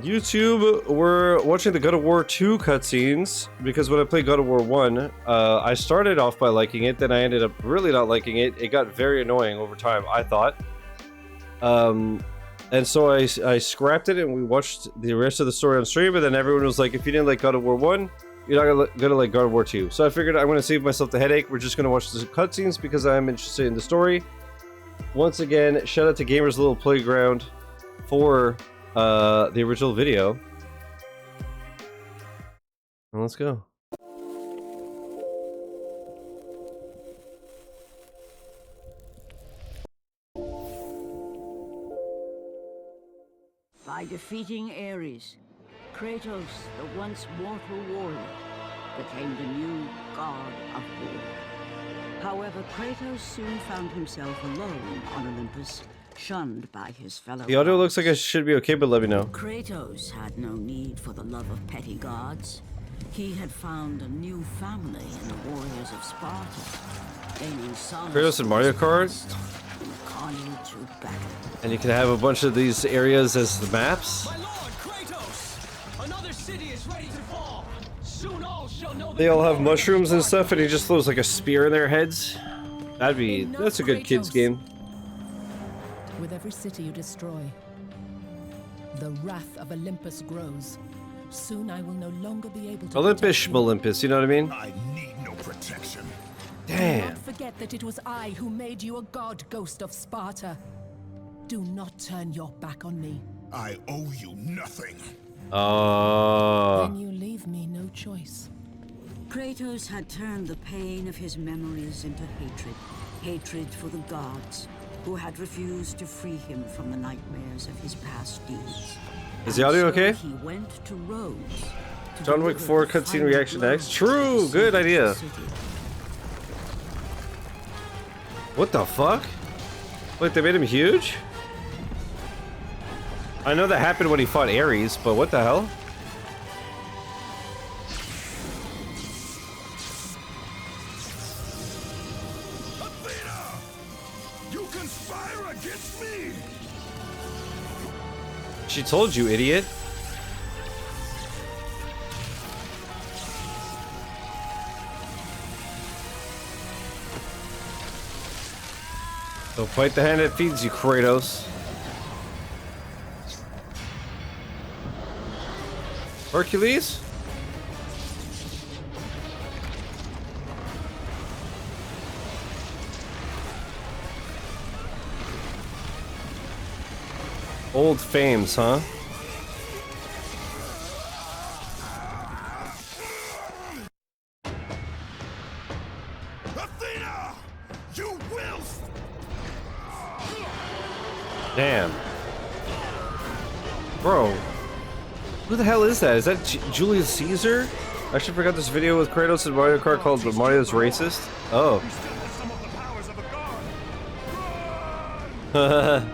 YouTube, we're watching the God of War 2 cutscenes because when I played God of War 1, I started off by liking it, then I ended up really not liking it. It got very annoying over time, I thought. And so I scrapped it and we watched the rest of the story on stream, and then everyone was like, if you didn't like God of War 1, you're not gonna like God of War 2. So I figured I'm gonna save myself the headache. We're just gonna watch the cutscenes because I'm interested in the story. Once again, shout out to Gamers Little Playground for the original video. Well, let's go. By defeating Ares, Kratos, the once mortal warrior, became the new god of war. However, Kratos soon found himself alone on Olympus, shunned by his fellow The audio gods. looks like it should be okay, but let me know. Kratos had no need for the love of petty gods. He had found a new family in the warriors of Sparta, gaining sons. Kratos in Mario Kart? To battle. And you can have a bunch of these areas as the maps. My lord, Kratos! Another city is ready to fall. Soon all shall know They all have mushrooms and stuff, and he just throws like a spear in their heads. That's a good kids game. With every city you destroy, the wrath of Olympus grows. Soon I will no longer be able to Olympus, you know what I mean? I need no protection. Damn. Do not forget that it was I who made you a god, ghost of Sparta. Do not turn your back on me. I owe you nothing. Then you leave me no choice. Kratos had turned the pain of his memories into hatred. Hatred for the gods, who had refused to free him from the nightmares of his past deeds. Is the audio okay? He went to Rhodes. John Wick 4 cutscene reaction next. True, good idea. What the fuck? Wait, they made him huge? I know that happened when he fought Ares, but what the hell? Athena! You conspire against me! She told you, idiot. Don't fight the hand that feeds you, Kratos. Hercules? Old fames, huh? Athena! You will! Damn. Bro. Who the hell is that? Is that Julius Caesar? I actually forgot this video with Kratos and Mario Kart called Mario's Racist. Oh. You still have some of the powers of a god.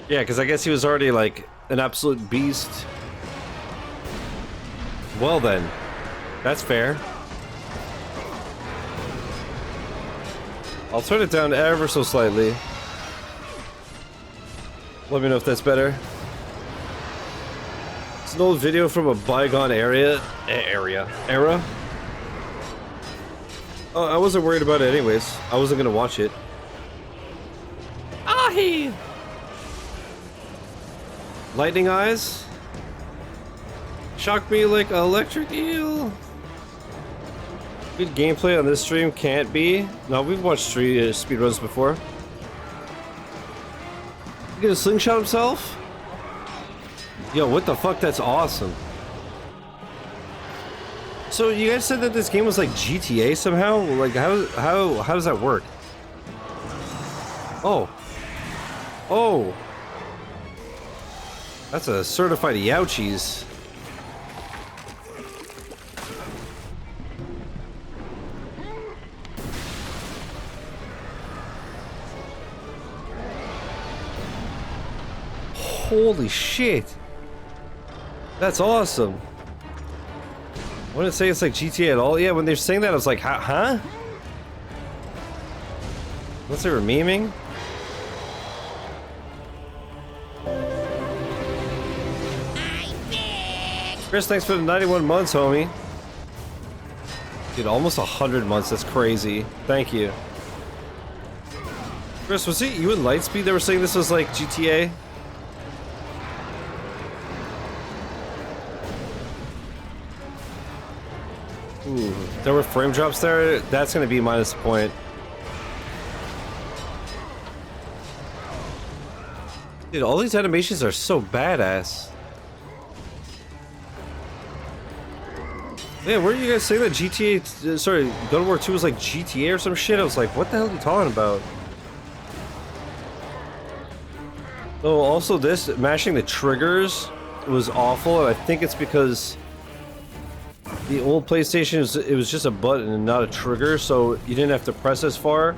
Yeah, because I guess he was already like an absolute beast. Well then, that's fair. I'll turn it down ever so slightly. Let me know if that's better. It's an old video from a bygone era. Oh, I wasn't worried about it anyways. I wasn't gonna watch it. Ahi! Lightning eyes? Shock me like an electric eel. Good gameplay on this stream can't be. No, we've watched speedruns before. You gonna slingshot himself? Yo, what the fuck? That's awesome. So you guys said that this game was like GTA somehow? Like how does that work? Oh. Oh. That's a certified Youchies. Holy shit. That's awesome. I wouldn't say it's like GTA at all. Yeah, when they're saying that, I was like, huh? Unless they were memeing? Chris, thanks for the 91 months, homie. Dude, almost 100 months. That's crazy. Thank you. Chris, was it you and Lightspeed that were saying this was like GTA? Ooh, there were frame drops there? That's gonna be minus a point. Dude, all these animations are so badass. Man, where are you guys saying that GTA, sorry, God of War 2 was like GTA or some shit? I was like, what the hell are you talking about? Oh, also this, mashing the triggers was awful, and I think it's because the old PlayStation, it was just a button and not a trigger, so you didn't have to press as far.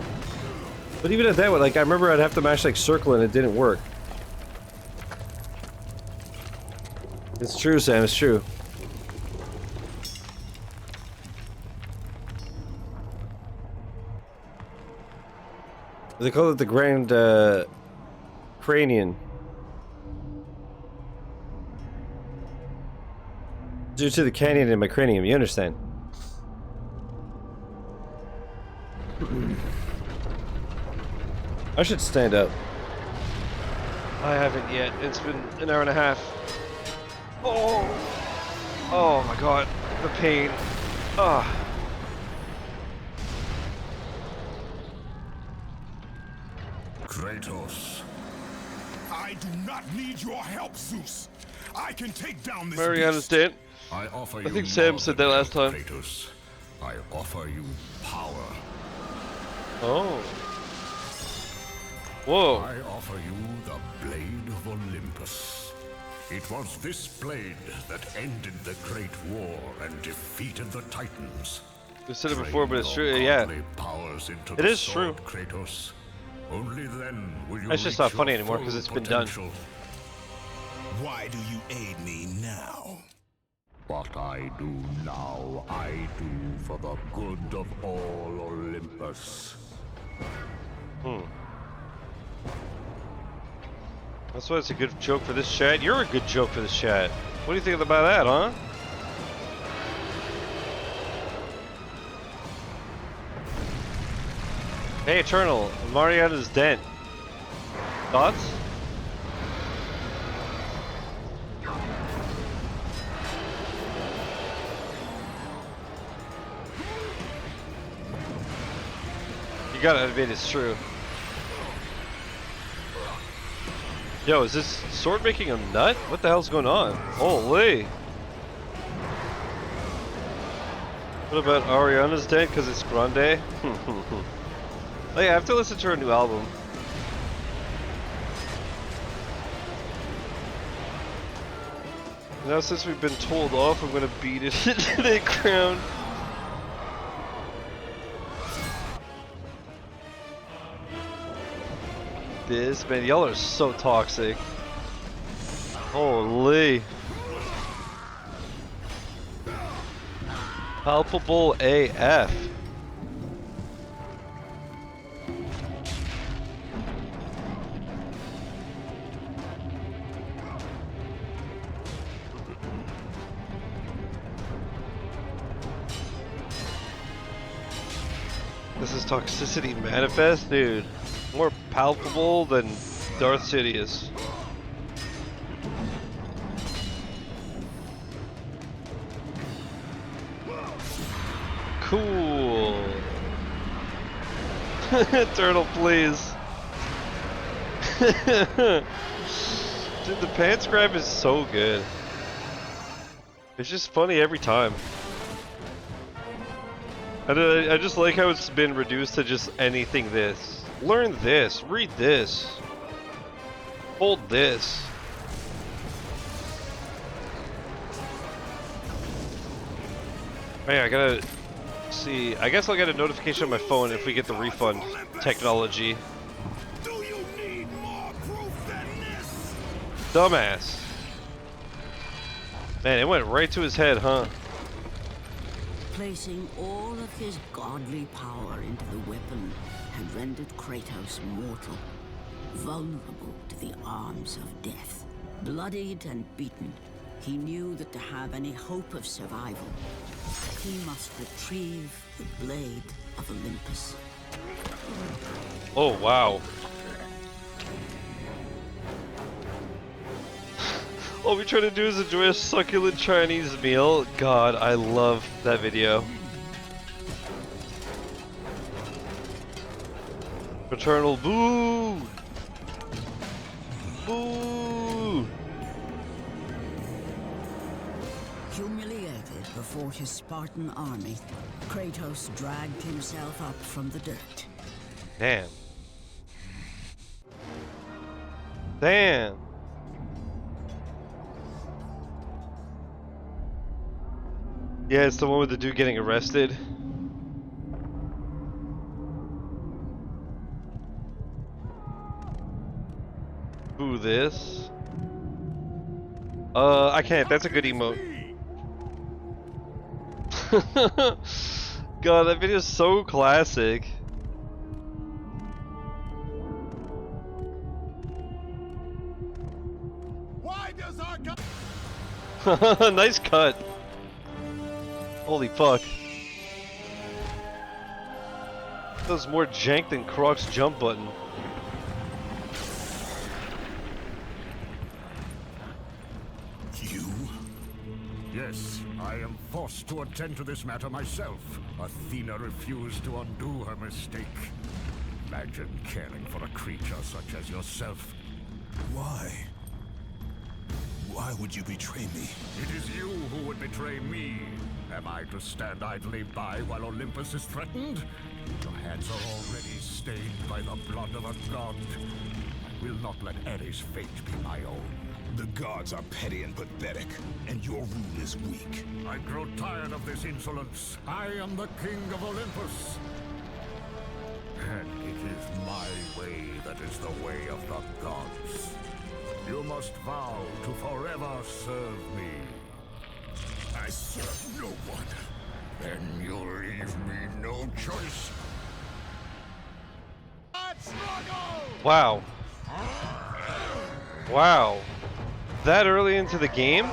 But even at that, like, I remember I'd have to mash like circle and it didn't work. It's true, Sam, it's true. They call it the Grand Cranian. Due to the canyon in my cranium, you understand? I should stand up. I haven't yet. It's been an hour and a half. Oh! Oh my god. The pain. Ah. Kratos, I do not need your help, Zeus. I can take down this Mariana's beast. dead. I offer I you think Sam more said than that last help, time. Kratos. I offer you power. Oh. Whoa. I offer you the Blade of Olympus. It was this blade that ended the Great War and defeated the Titans. We said it before, but it's Train true. your Yeah. godly powers into It the is sword, true. Kratos. Only then will you It's just reach not funny your anymore 'cause full it's been done. potential. Why do you aid me now? What I do now, I do for the good of all Olympus. That's why it's a good joke for this chat. You're a good joke for this chat. What do you think about that, huh? Hey, Eternal. Mariana's dead. Thoughts? You gotta admit it's true. Yo, is this sword making a nut? What the hell's going on? Holy! What about Ariana's dead because it's Grande? Oh yeah, I have to listen to her new album. Now since we've been told off, I'm gonna beat it into the ground. This man, y'all are so toxic. Holy. Palpable AF. This is toxicity manifest, dude. More palpable than Darth Sidious. Cool. Turtle, please. Dude, the pants grab is so good. It's just funny every time. I just like how it's been reduced to just anything this. Learn this, read this, hold this. Man, I gotta see. I guess I'll get a notification on my phone if we get the refund technology. Do you need more proof than this? Dumbass. Man, it went right to his head, huh? Placing all of his godly power into the weapon had rendered Kratos mortal, vulnerable to the arms of death. Bloodied and beaten, he knew that to have any hope of survival, he must retrieve the blade of Olympus. Oh, wow. All we try to do is enjoy a succulent Chinese meal. God, I love that video. Paternal boo! Boo! Humiliated before his Spartan army, Kratos dragged himself up from the dirt. Damn. Damn. Yeah, it's the one with the dude getting arrested. Ooh, this. I can't. That's a good emote. God, that video is so classic. Why does our Nice cut. Holy fuck. That was more jank than Croc's jump button. You? Yes, I am forced to attend to this matter myself. Athena refused to undo her mistake. Imagine caring for a creature such as yourself. Why? Why would you betray me? It is you who would betray me. Am I to stand idly by while Olympus is threatened? Your hands are already stained by the blood of a god. I will not let Ares' fate be my own. The gods are petty and pathetic, and your rule is weak. I grow tired of this insolence. I am the king of Olympus. And it is my way that is the way of the gods. You must vow to forever serve me. I serve no one. Then you'll leave me no choice. Wow. Wow. That early into the game?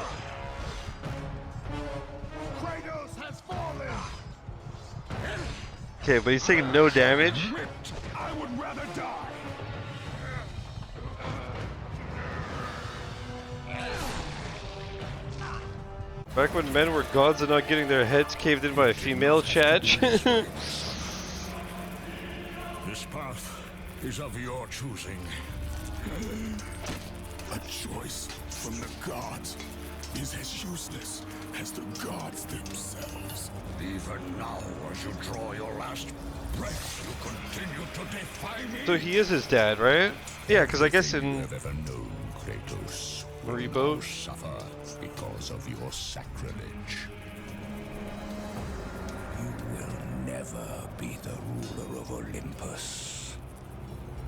Kratos has fallen. Okay, but he's taking no damage. I would rather die. Back when men were gods and not getting their heads caved in by a female, Chad. This path is of your choosing. A choice from the gods is as useless as the gods themselves. Even now, as you draw your last breath, you continue to defy me. So he is his dad, right? Yeah, because I guess You in have ever known, Kratos, will Reboot. now suffer because of your sacrilege. You will never be the ruler of Olympus.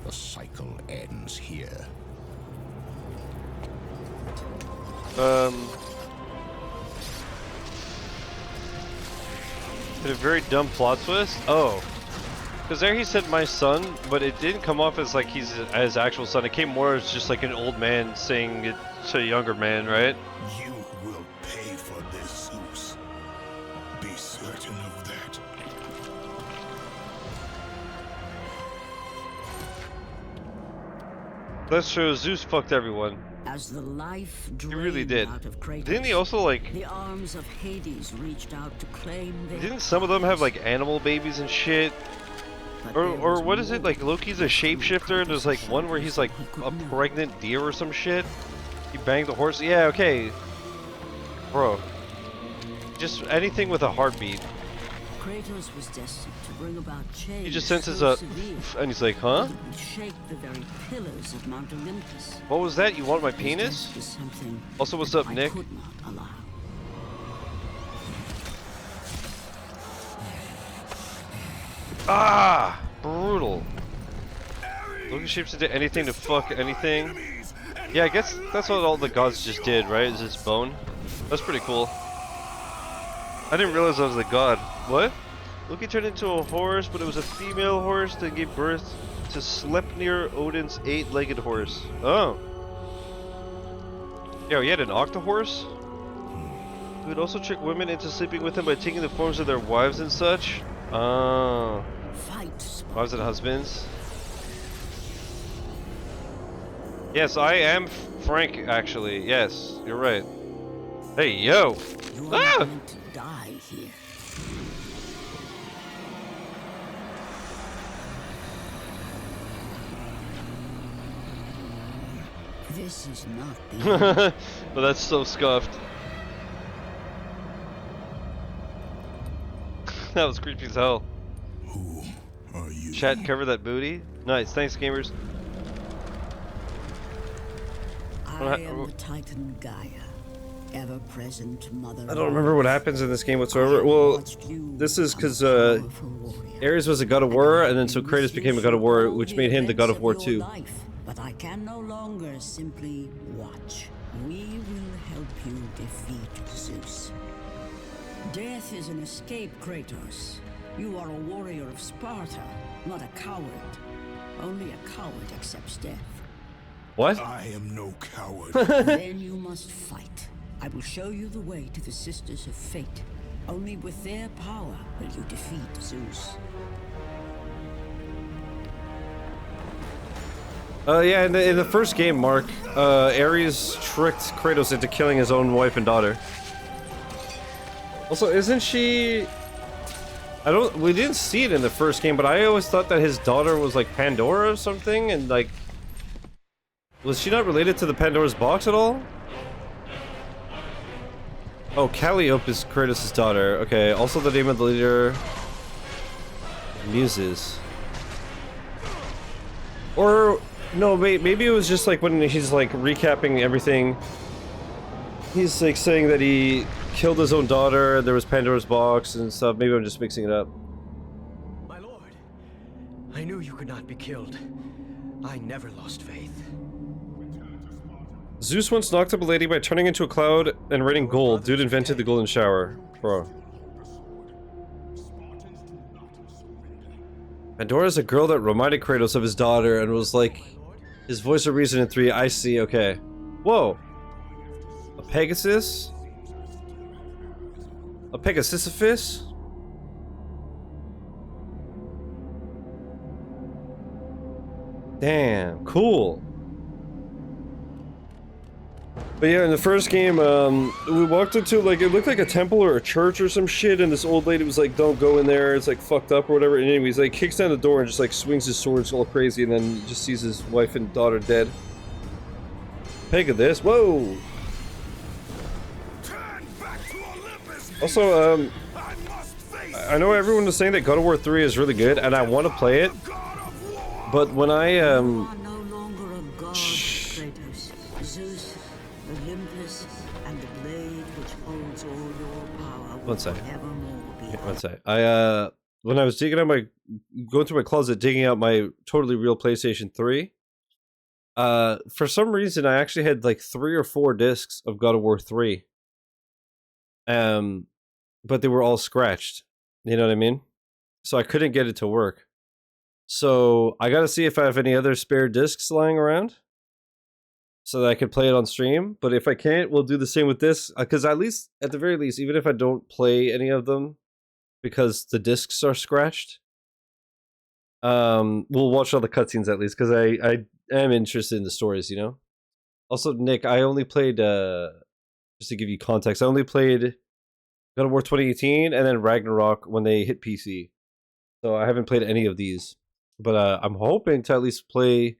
The cycle ends here. in a very dumb plot twist. Oh, because there he said my son, but it didn't come off as like he's his actual son. It came more as just like an old man saying it to a younger man, right? You will pay for this, Zeus. Be certain of that. That shows Zeus fucked everyone. As the life He really drained did. out of Kratos, Didn't he also like? the arms of Hades reached out to claim their Didn't some of them have like animal babies and shit? but Or there was what is it more like? Loki's a shapeshifter, and there's like one where he's like a pregnant deer or some shit. He banged the horse. Yeah, okay, bro. Just anything with a heartbeat. Kratos was destined to bring about change. He just senses so a, severe and he's like, huh? that it would shake the very pillars of Mount Olympus. What was that? You want my His penis? death is something Also, what's up, I Nick? could not allow. Ah, brutal. Loki shapes into anything to fuck anything. Yeah, I guess that's what all the gods just did, right? Is this bone? That's pretty cool. I didn't realize I was a god. What? Loki turned into a horse, but it was a female horse that gave birth to Sleipnir, Odin's 8-legged horse. Oh. Yo, he had an octohorse? He would also trick women into sleeping with him by taking the forms of their wives and such. Oh. Fight. Wives and husbands. Yes, I am Frank, actually. Yes, you're right. Hey, yo! You are Ah! going to die here. This is not the end. Well, that's so scuffed. That was creepy as hell. Who are you? Chat, cover that booty. Nice, thanks, gamers. I am the Titan Gaia, ever-present mother. I don't remember what happens in this game whatsoever. Well, this is because Ares was a god of war, and then so Kratos became a god of war, which made him the god of war too. But I can no longer simply watch. We will help you defeat Zeus. Death is an escape, Kratos. You are a warrior of Sparta, not a coward. Only a coward accepts death. What? I am no coward. Then you must fight. I will show you the way to the Sisters of Fate. Only with their power will you defeat Zeus. Yeah, in the first game, Mark, Ares tricked Kratos into killing his own wife and daughter. Also, isn't she... we didn't see it in the first game, but I always thought that his daughter was like Pandora or something, and like... Was she not related to the Pandora's box at all? Oh, Calliope is Kratos' daughter. Okay, also the name of the leader... Muses. Or... No, wait, maybe it was just like when he's like recapping everything. He's like saying that he killed his own daughter, there was Pandora's box and stuff. Maybe I'm just mixing it up. My lord, I knew you could not be killed. I never lost faith. Zeus once knocked up a lady by turning into a cloud and raining gold. Dude invented the golden shower. Bro. Pandora's a girl that reminded Kratos of his daughter and was like his voice of reason in 3. I see, okay. Whoa. A Pegasus? A Pegasisophis? Damn, cool. But yeah, in the first game, we walked into, like, it looked like a temple or a church or some shit, and this old lady was like, don't go in there, it's like fucked up or whatever, and anyways, like, kicks down the door and just like swings his swords all crazy, and then just sees his wife and daughter dead. Peg of this, whoa! Turn back to Olympus, Also, I must face I know everyone was saying that God of War 3 is really good, and I want to play it, God of War. but when I, You are no longer a god, Kratos. Zeus, Olympus, and the blade which holds all your power will One sec. forevermore be One sec. When I was digging out going through my closet, digging out my totally real PlayStation 3, for some reason I actually had like 3 or 4 discs of God of War 3. But they were all scratched. You know what I mean? So I couldn't get it to work. So I gotta see if I have any other spare discs lying around so that I could play it on stream. But if I can't, we'll do the same with this. Because at the very least, even if I don't play any of them because the discs are scratched, we'll watch all the cutscenes at least, because I am interested in the stories, you know? Also, Nick, I only played, just to give you context, I only played God of War 2018 and then Ragnarok when they hit PC. So I haven't played any of these. But I'm hoping to at least play...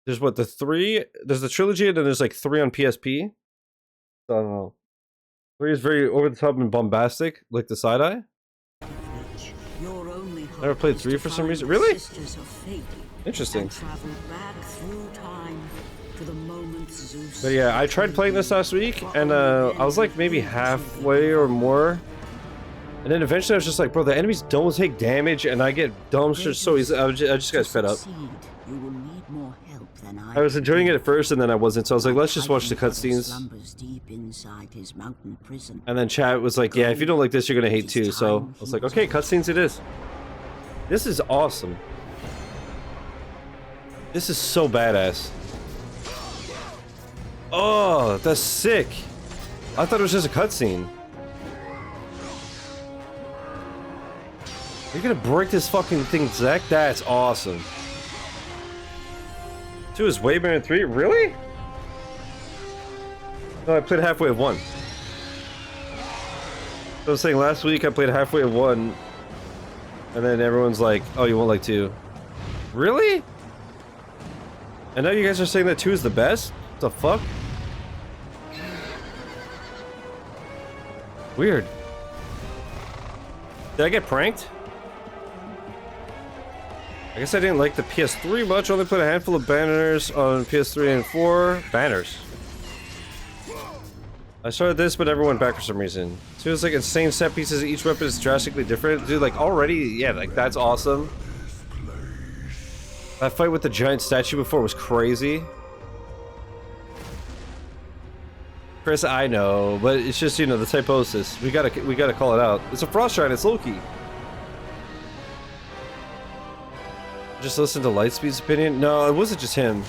There's what, there's the trilogy, and then there's like 3 on PSP. So I don't know. 3 is very over the top and bombastic, like the side eye. Your only hope Never played is 3 to for some find reason. the Really? Sisters of Fate Interesting. and travel back through time to the moment Zeus. But yeah, I tried playing this last week, and I was like maybe halfway or more And then eventually I was just like, bro, the enemies don't take damage and I get dumpstered so easy. I just got fed up. You will need more help than I was enjoying it at first and then I wasn't, so I was like, let's just watch the cutscenes. Slumbers deep inside his mountain prison. And then chat was like, yeah, if you don't like this, you're gonna hate too. So I was like, okay, cutscenes it is. This is awesome. This is so badass. Oh, that's sick. I thought it was just a cutscene. You're gonna break this fucking thing, Zach? That's awesome. 2 is way better than 3? Really? No, I played halfway of 1. I was saying last week I played halfway of 1. And then everyone's like, oh, you won't like 2. Really? And now you guys are saying that 2 is the best? What the fuck? Weird. Did I get pranked? I guess I didn't like the PS3 much. Only played a handful of banners on PS3 and 4. Banners. I started this, but never went back for some reason. So it was like insane set pieces. Each weapon is drastically different. Dude, like already, yeah, like that's awesome. That fight with the giant statue before was crazy. Chris, I know, but it's just, you know, the typosis. We gotta call it out. It's a frost giant. It's Loki. Just listen to Lightspeed's opinion? No, it wasn't just him.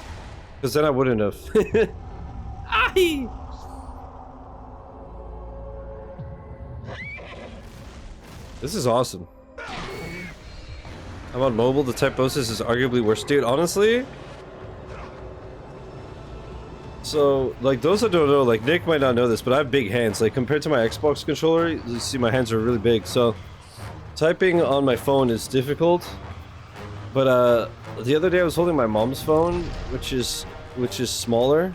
Because then I wouldn't have. Aye! This is awesome. I'm on mobile. The typosis is arguably worse. Dude, honestly. So, like, those that don't know, like, Nick might not know this, but I have big hands. Like, compared to my Xbox controller, you see my hands are really big. So, typing on my phone is difficult. But the other day I was holding my mom's phone, which is smaller,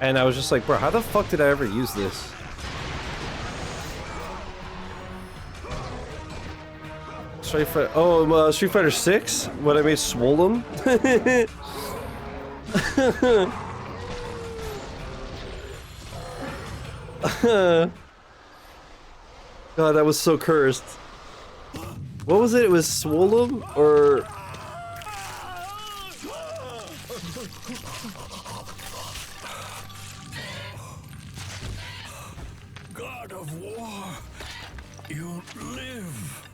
and I was just like, bro, how the fuck did I ever use this? Street Fighter 6? When I made Swolem? God, that was so cursed. What was it? It was Swolem or... God of War, you live.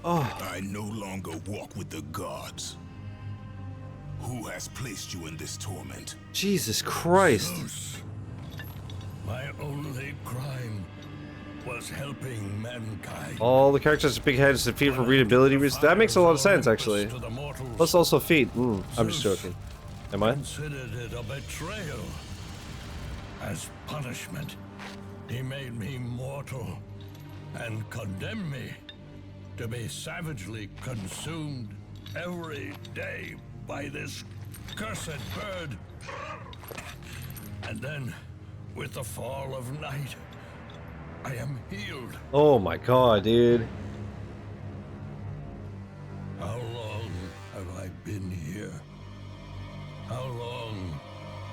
Oh. I no longer walk with the gods. Who has placed you in this torment? Jesus Christ. Zeus. My only crime was helping mankind. All the characters with big heads and feet for readability reasons. That makes a lot of sense, actually. Plus also feet. I'm just joking. Am I? Considered it a betrayal. As punishment, he made me mortal and condemned me to be savagely consumed every day by this cursed bird. And then, with the fall of night, I am healed. Oh my god, dude. How long have I been here? How long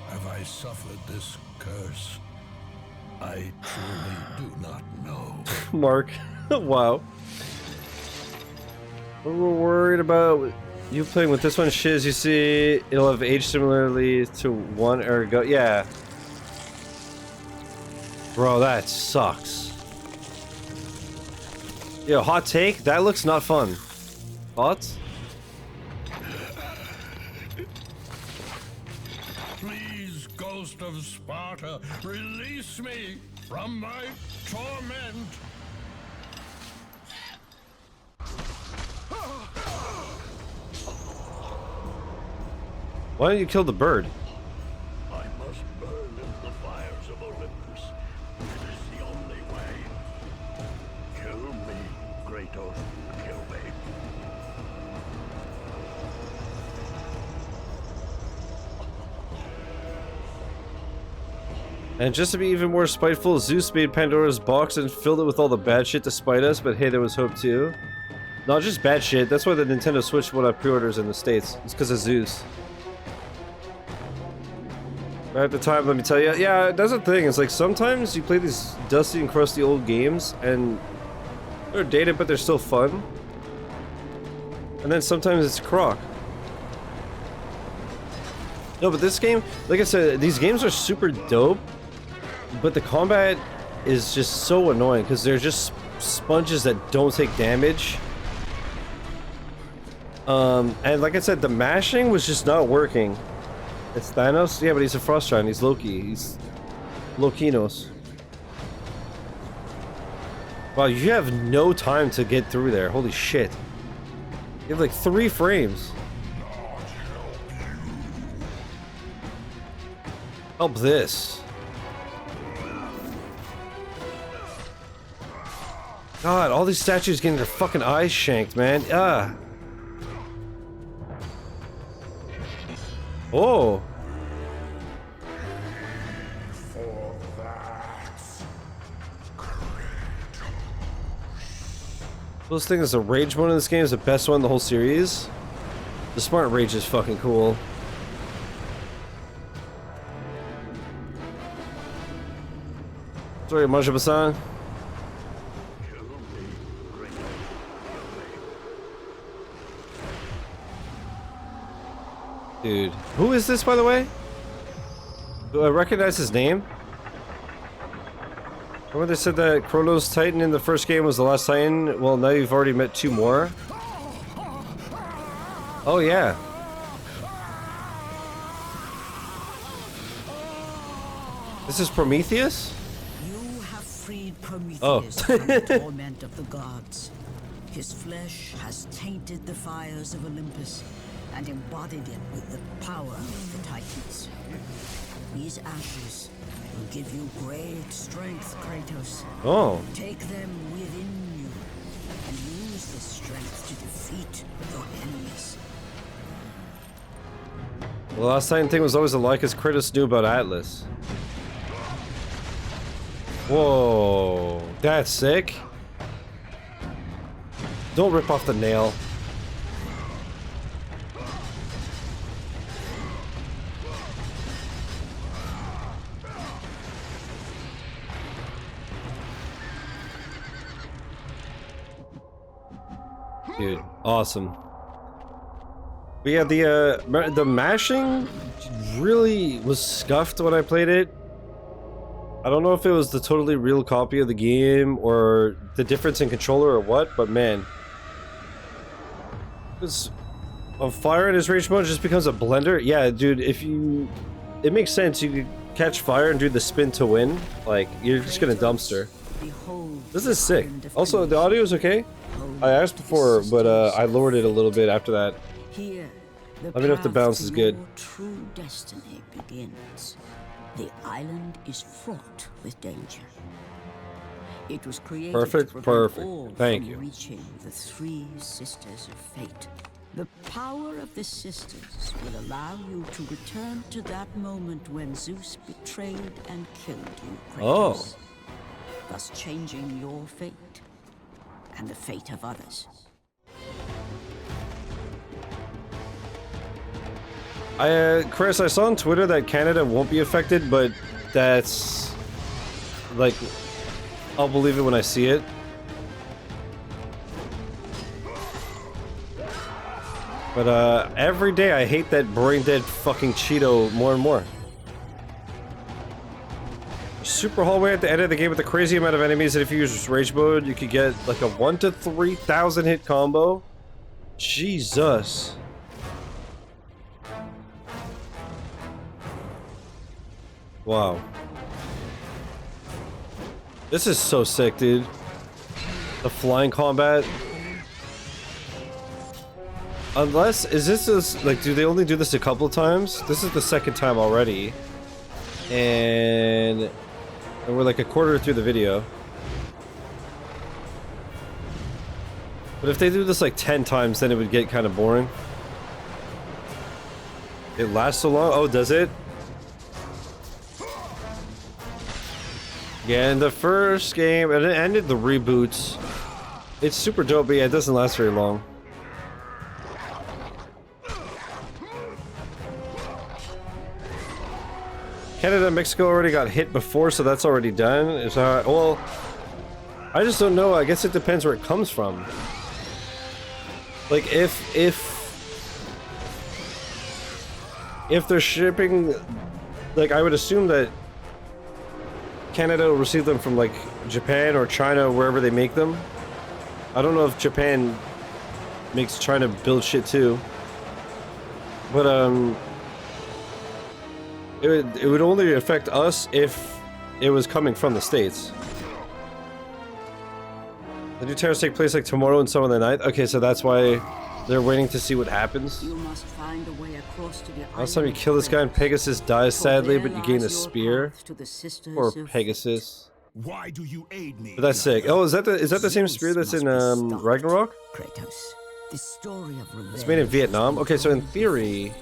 have I suffered this curse? I truly do not know. Mark. Wow. We're worried about you playing with this one, Shiz. You see, it'll have aged similarly to 1 ergo. Yeah. Bro, that sucks. Yo, hot take? That looks not fun. Thoughts? Please, Ghost of Sparta, release me from my torment. Why don't you kill the bird? I must burn in the fires of Olympus. It is the only way. Kill me, Kratos. Kill me. And just to be even more spiteful, Zeus made Pandora's box and filled it with all the bad shit to spite us, but hey, there was hope too. Not just bad shit, that's why the Nintendo Switch won't have pre-orders in the States. It's because of Zeus. Right at the time, let me tell you, yeah, that's the thing, it's like sometimes you play these dusty and crusty old games and They're dated, but they're still fun. And then sometimes it's Croc. No, but this game, like I said, these games are super dope, but the combat is just so annoying because they're just sponges that don't take damage. And like I said, the mashing was just not working. It's Thanos? Yeah, but he's a Frost Giant. He's Loki. He's Lokinos. Wow, you have no time to get through there. Holy shit. You have like 3 frames. Help this. God, all these statues getting their fucking eyes shanked, man. Ah. Oh. Those things, the rage mode in this game is the best one in the whole series. The smart rage is fucking cool. Sorry, Majaba-san. Dude, who is this, by the way? Do I recognize his name? Remember they said that Kratos Titan in the first game was the last Titan? Well, now you've already met 2 more. Oh, yeah. This is Prometheus? You have freed Prometheus from the torment of the gods. His flesh has tainted the fires of Olympus and embodied it with the power of the Titans. These ashes will give you great strength, Kratos. Oh. Take them within you and use this strength to defeat your enemies. The last Titan thing was always a lie because Kratos knew about Atlas. Whoa. That's sick. Don't rip off the nail. Dude, awesome. But yeah, the mashing really was scuffed when I played it. I don't know if it was the totally real copy of the game or the difference in controller or what, but man. It's on fire in his rage mode just becomes a blender. Yeah, dude, if you... It makes sense. You could catch fire and do the spin to win. Like, you're just gonna dumpster. This is sick. Also, the audio is okay? I asked before, but I lowered it a little bit after that. Here, Let me know if the balance is good. your true destiny begins. The island is fraught with danger. It was created Perfect, to prevent perfect. all Thank from you. reaching the 3 sisters of fate. The power of the sisters will allow you to return to that moment when Zeus betrayed and killed you, Kratos. Thus changing your fate and the fate of others. Chris, I saw on Twitter that Canada won't be affected, but that's like, I'll believe it when I see it. But every day I hate that brain dead fucking Cheeto more and more. Super hallway at the end of the game with a crazy amount of enemies that if you use rage mode, you could get like a 1 to 3,000 hit combo. Jesus. Wow. This is so sick, dude. The flying combat. Unless, is this like, do they only do this a couple of times? This is the 2nd time already. And we're like a quarter through the video. But if they do this like 10 times, then it would get kind of boring. It lasts so long? Oh, does it? Yeah, in the first game, and it ended the reboots. It's super dope, but yeah, it doesn't last very long. Canada and Mexico already got hit before, so that's already done. It's well, I just don't know. I guess it depends where it comes from. Like if they're shipping, like I would assume that Canada will receive them from like Japan or China, wherever they make them. I don't know if Japan makes China build shit too, but it would only affect us if it was coming from the States. The new terrors take place like tomorrow and some of the night. Okay, so that's why they're waiting to see what happens. You must find a way across to the Last time you kill this guy and Pegasus dies sadly, but you gain a spear. Or Pegasus. Why do you aid me? But that's sick. Oh, is that the same spear that's in Ragnarok? Kratos, the story of revenge. It's made in Vietnam. Okay, so in theory,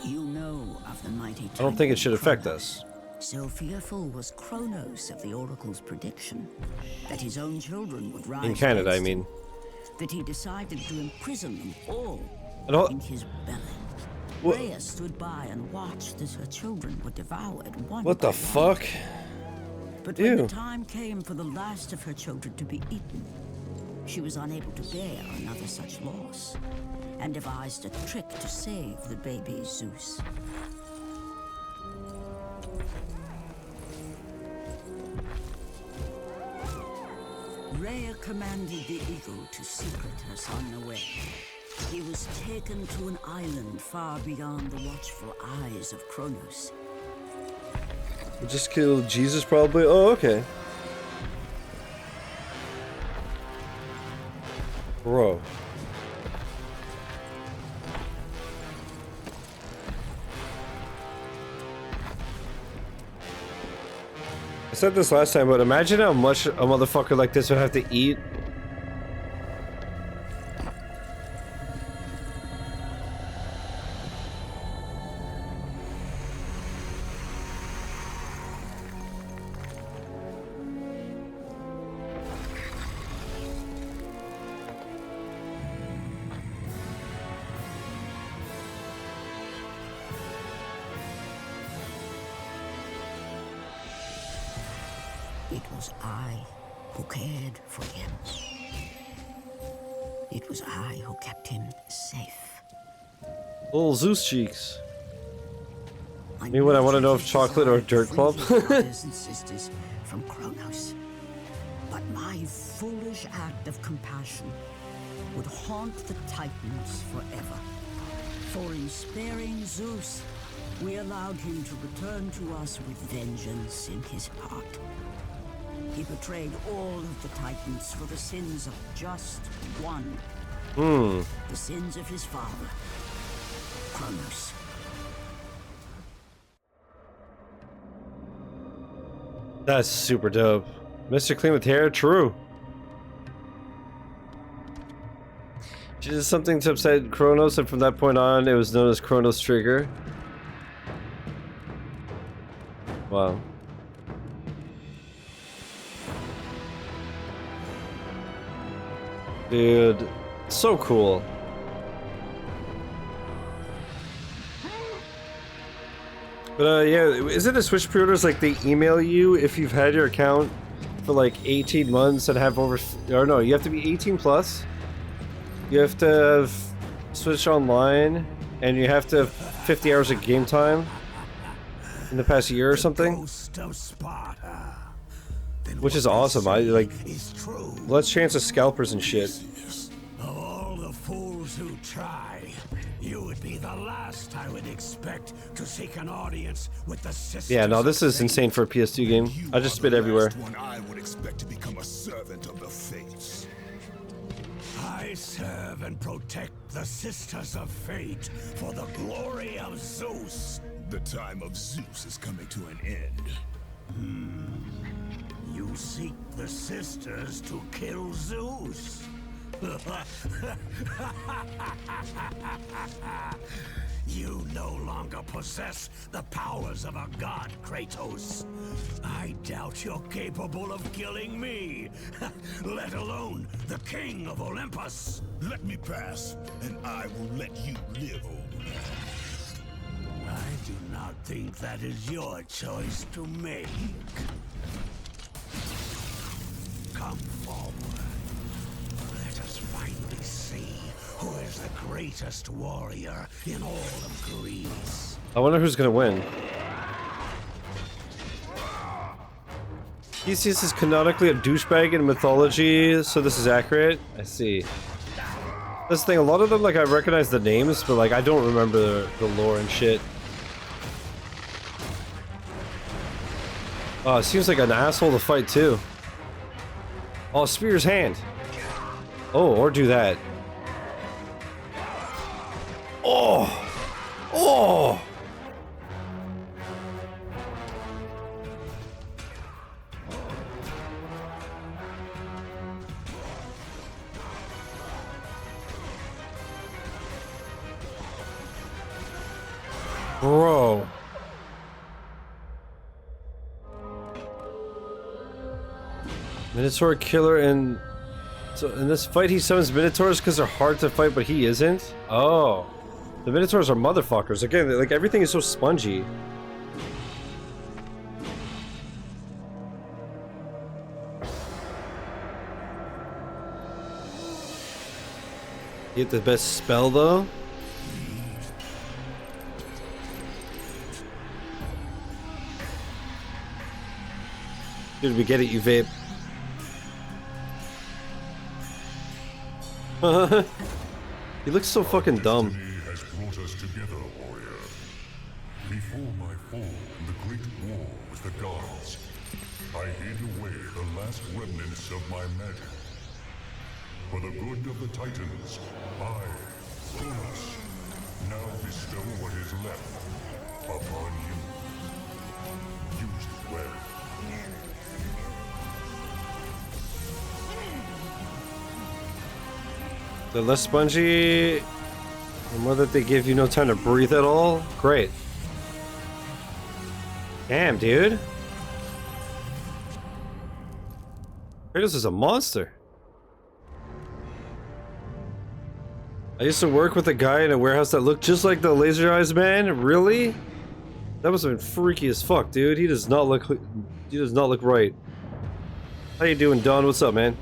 You know of the mighty I don't think it should Titan affect Gaia. us. So fearful was Kronos of the Oracle's prediction that his own children would rise In Canada, I against him, mean. that he decided to imprison them all And all- in his belly. What- Rhea stood by and watched as her children were devoured one What the by one. fuck? But when Ew. the time came for the last of her children to be eaten, she was unable to bear another such loss, and devised a trick to save the baby Zeus. Rhea commanded the eagle to secret her son away. He was taken to an island far beyond the watchful eyes of Kronos. We just killed Jesus, probably. Oh, okay. Bro. I said this last time, but imagine how much a motherfucker like this would have to eat. It was I who cared for him. It was I who kept him safe. Little Zeus cheeks. I Me when I wanna know if his chocolate or desire dirt to club. free his brothers and sisters from Kronos. But my foolish act of compassion would haunt the Titans forever. For in sparing Zeus, we allowed him to return to us with vengeance in his heart. He betrayed all of the Titans for the sins of just one. The sins of his father, Kronos. That's super dope. Mr. Clean with hair, true. She did something to upset Kronos, and from that point on, it was known as Kronos Trigger. Wow. Dude, so cool. But yeah, isn't the Switch pre-orders like they email you if you've had your account for like 18 months and have over, or no, you have to be 18 plus. You have to have Switch Online, and you have to have 50 hours of game time in the past year or something. Ghost of Sparta. Then Which is what they awesome. I say like is true. less chance of scalpers and shit. Of all the fools who try, you would be the last I would expect to seek an audience with the sisters. Yeah, no, this of is fate. insane for a PS2 game. You I just are spit the everywhere. last one I would expect to become a servant of the fates. I serve and protect the sisters of fate for the glory of Zeus. The time of Zeus is coming to an end. You seek the sisters to kill Zeus. You no longer possess the powers of a god, Kratos. I doubt you're capable of killing me, let alone the king of Olympus. Let me pass, and I will let you live over there. I do not think that is your choice to make. Come forward. Let us finally see who is the greatest warrior in all of Greece. I wonder who's gonna win. Theseus is canonically a douchebag in mythology, so this is accurate. I see. This thing, a lot of them, like, I recognize the names, but like I don't remember the lore and shit. Oh, it seems like an asshole to fight too. Oh, spear's hand. Oh, or do that. Oh! Oh! Bro. Minotaur killer, and so in this fight he summons Minotaurs because they're hard to fight, but he isn't? Oh. The Minotaurs are motherfuckers. Again, like, everything is so spongy. You get the best spell though? Dude, we get it, you vape. He looks so fucking dumb. Destiny has brought us together, warrior. Before my fall in the great war with the gods, I hid away the last remnants of my magic. For the good of the Titans, I, Kratos, now bestow what is left upon you. Use it well. They're less spongy, the more that they give you no time to breathe at all. Great. Damn, dude. Kratos is a monster. I used to work with a guy in a warehouse that looked just like the Laser Eyes man. Really? That must have been freaky as fuck, dude. He does not look right. How you doing, Don? What's up, man?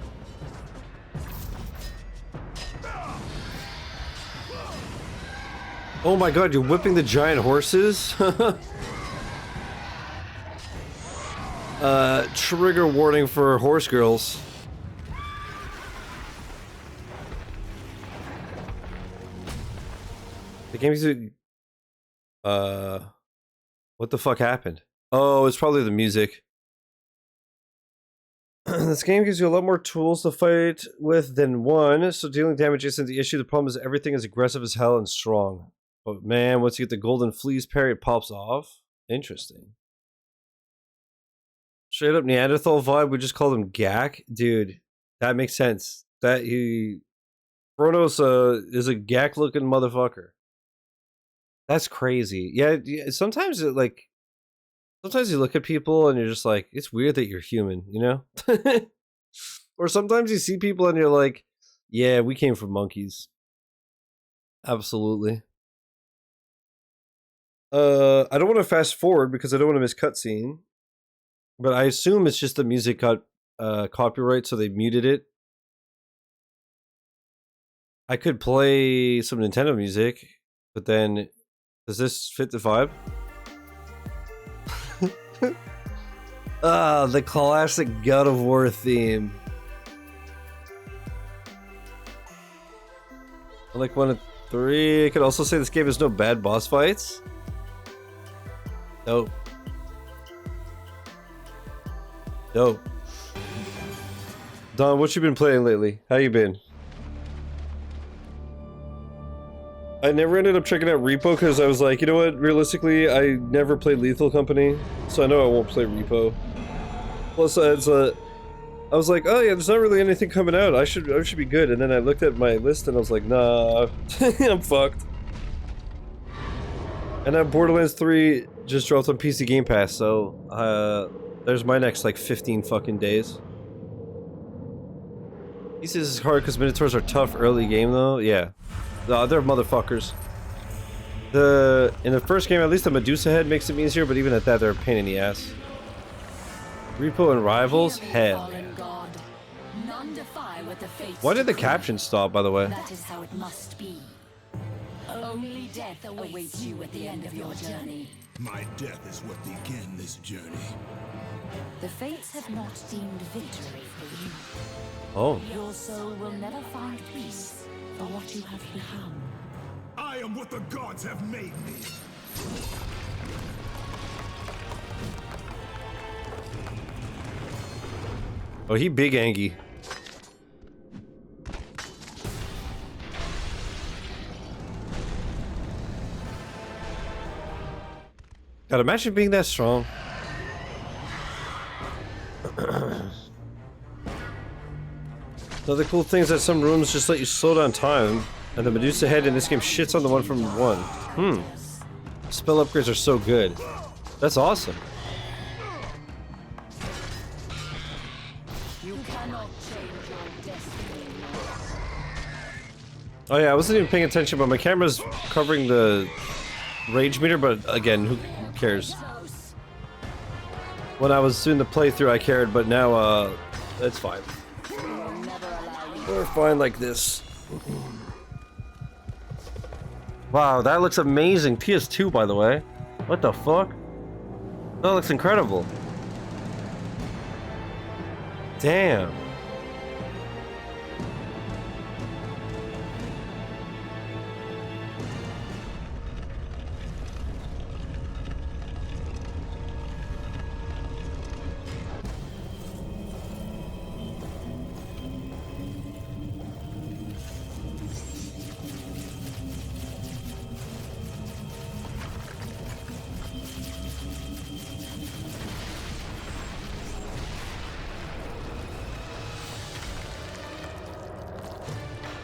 Oh my god, you're whipping the giant horses? Trigger warning for horse girls. The game's what the fuck happened? Oh, it's probably the music. This game gives you a lot more tools to fight with than one, so dealing damage isn't the issue. The problem is everything is aggressive as hell and strong. But man, once you get the golden fleece parry, it pops off. Interesting. Straight up Neanderthal vibe, we just call him Gak. Dude, that makes sense. That Kronos is a Gak looking motherfucker. That's crazy. Yeah, sometimes you look at people and you're just like, it's weird that you're human, you know? Or sometimes you see people and you're like, yeah, we came from monkeys. Absolutely. I don't want to fast forward because I don't want to miss cutscene. But I assume it's just the music got copyright, so they muted it. I could play some Nintendo music, but then does this fit the vibe? Ah, the classic God of War theme. I like 1 of 3. I could also say this game has no bad boss fights. Dope. Dope. Don, what you been playing lately? How you been? I never ended up checking out Repo because I was like, you know what? Realistically, I never played Lethal Company, so I know I won't play Repo. Plus, I was like, oh yeah, there's not really anything coming out. I should be good. And then I looked at my list and I was like, nah, I'm fucked. And now Borderlands 3 just dropped on PC Game Pass, so there's my next like 15 fucking days. He says it's hard because Minotaurs are tough early game though. Yeah. They're motherfuckers. In the first game, at least the Medusa head makes it easier, but even at that, they're a pain in the ass. Repo and Rivals? Hell yeah. But the fates Why did the decree caption stop, by the way? that is how it must be. Only death awaits you at the end of your journey. My death is what began this journey. The fates have not deemed victory for you. Oh. Your soul will never find peace for what you have become. I am what the gods have made me. Oh, he big Angie. God, imagine being that strong. Another cool thing is that some rooms just let you slow down time, and the Medusa head in this game shits on the one from 1. Spell upgrades are so good. That's awesome. You cannot change your destiny. Oh yeah, I wasn't even paying attention, but my camera's covering the rage meter, but again, who cares? When I was doing the playthrough, I cared, but now, it's fine. We're fine like this. Wow, that looks amazing. PS2, by the way. What the fuck? That looks incredible. Damn.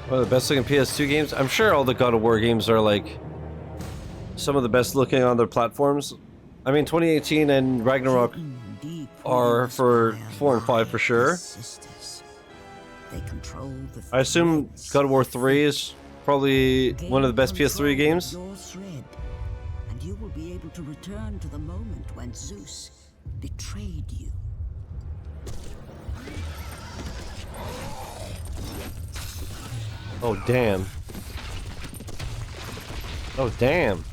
One of the best looking PS2 games. I'm sure all the God of War games are like some of the best looking on their platforms. I mean, 2018 and Ragnarok are for 4 and 5 for sure. They control the I assume God of War 3 is probably one of the best Gain PS3 games. control of your thread, and you will be able to return to the moment when Zeus betrayed you. Oh damn. Oh damn.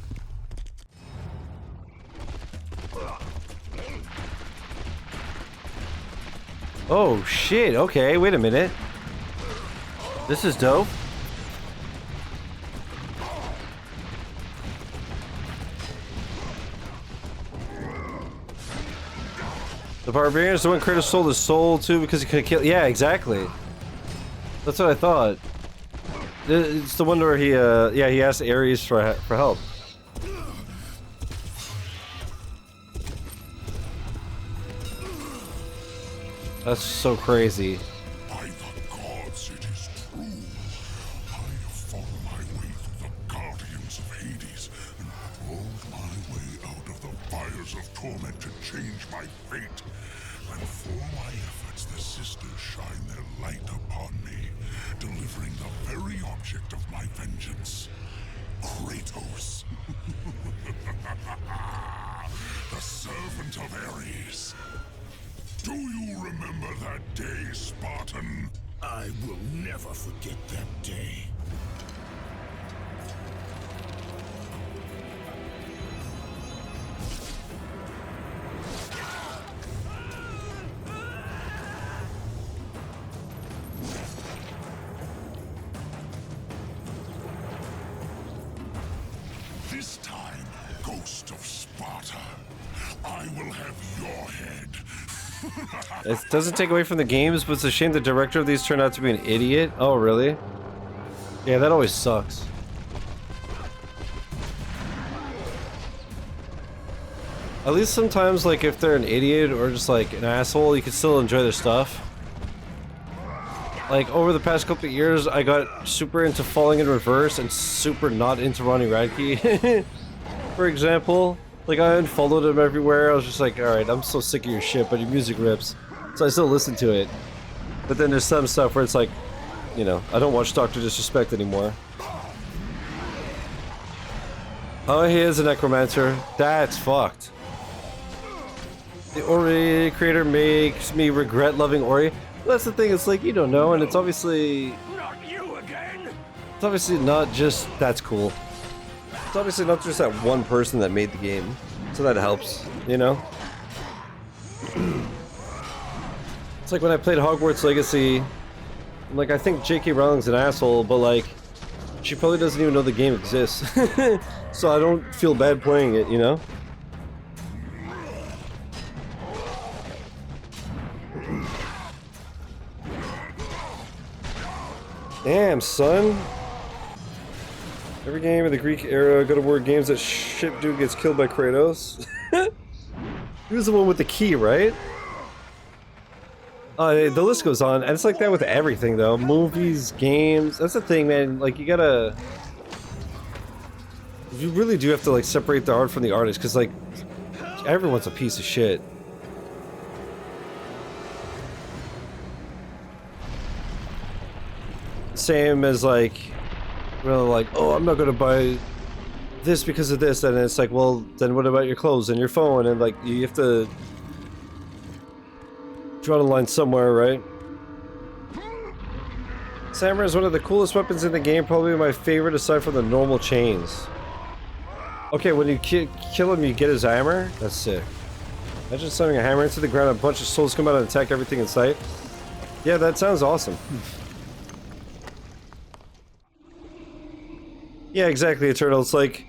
Oh shit, okay, wait a minute. This is dope. The barbarian is the one Kratos sold his soul to because he could kill. Yeah, exactly. That's what I thought. It's the one where he, yeah, he asked Ares for help. That's so crazy. By the gods, it is true. I have fought my way through the guardians of Hades and crawled my way out of the fires of torment to change my fate. And for my efforts, the sisters shine their light upon me, delivering the very object of my vengeance, Kratos. The servant of Ares. Do you remember that day, Spartan? I will never forget that day. This time, Ghost of Sparta, I will have your head. It doesn't take away from the games, but it's a shame the director of these turned out to be an idiot. Oh, really? Yeah, that always sucks. At least sometimes, like, if they're an idiot or just, like, an asshole, you can still enjoy their stuff. Like, over the past couple of years, I got super into Falling in Reverse and super not into Ronnie Radke, for example. Like, I unfollowed him everywhere. I was just like, alright, I'm so sick of your shit, but your music rips. So I still listen to it. But then there's some stuff where it's like, you know, I don't watch Dr. Disrespect anymore. Oh, he is a necromancer. That's fucked. The Ori creator makes me regret loving Ori. That's the thing. It's like you don't know, and it's obviously Not you again! it's obviously not just that's cool. It's obviously not just that one person that made the game, so that helps, you know. It's like when I played Hogwarts Legacy. Like I think J.K. Rowling's an asshole, but like she probably doesn't even know the game exists, so I don't feel bad playing it, you know. Damn, son. Every game in the Greek era, God of War games, that shit dude gets killed by Kratos. He was the one with the key, right? The list goes on, and it's like that with everything, though. Movies, games. That's the thing, man. Like, you gotta... You really do have to, like, separate the art from the artist, because, like, everyone's a piece of shit. Same as, like, well, like, oh, I'm not gonna buy this because of this, and it's like, well, then what about your clothes and your phone? And, like, you have to draw the line somewhere, right? Samurai is one of the coolest weapons in the game, probably my favorite aside from the normal chains. Okay, when you kill him, you get his hammer? That's sick. Imagine sending a hammer into the ground and a bunch of souls come out and attack everything in sight. Yeah, that sounds awesome. Yeah, exactly, Eternal. It's like,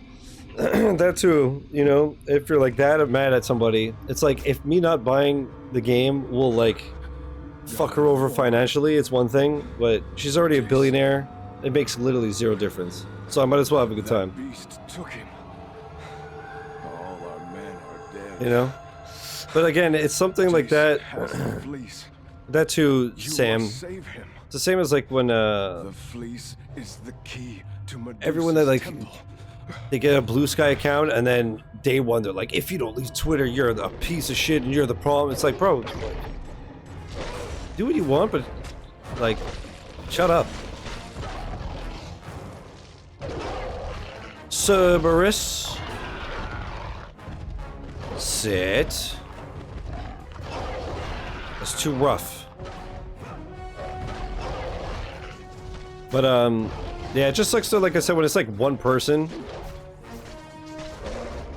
that too, you know, if you're like that mad at somebody, it's like, if me not buying the game will, like, fuck her over financially, it's one thing, but she's already a billionaire, it makes literally zero difference. So I might as well have a good time. Beast took him. All our men are dead. You know? But again, it's something like that, Has the fleece. that too, You Sam. must save him. It's the same as like when, The fleece is the key to Medusa's everyone that, like, temple. they get a Blue Sky account, and then day one they're like, if you don't leave Twitter, you're a piece of shit and you're the problem. It's like, bro, do what you want, but, like, shut up. Cerberus. Sit. That's too rough. But, yeah, it just sucks to, like I said, when it's like one person.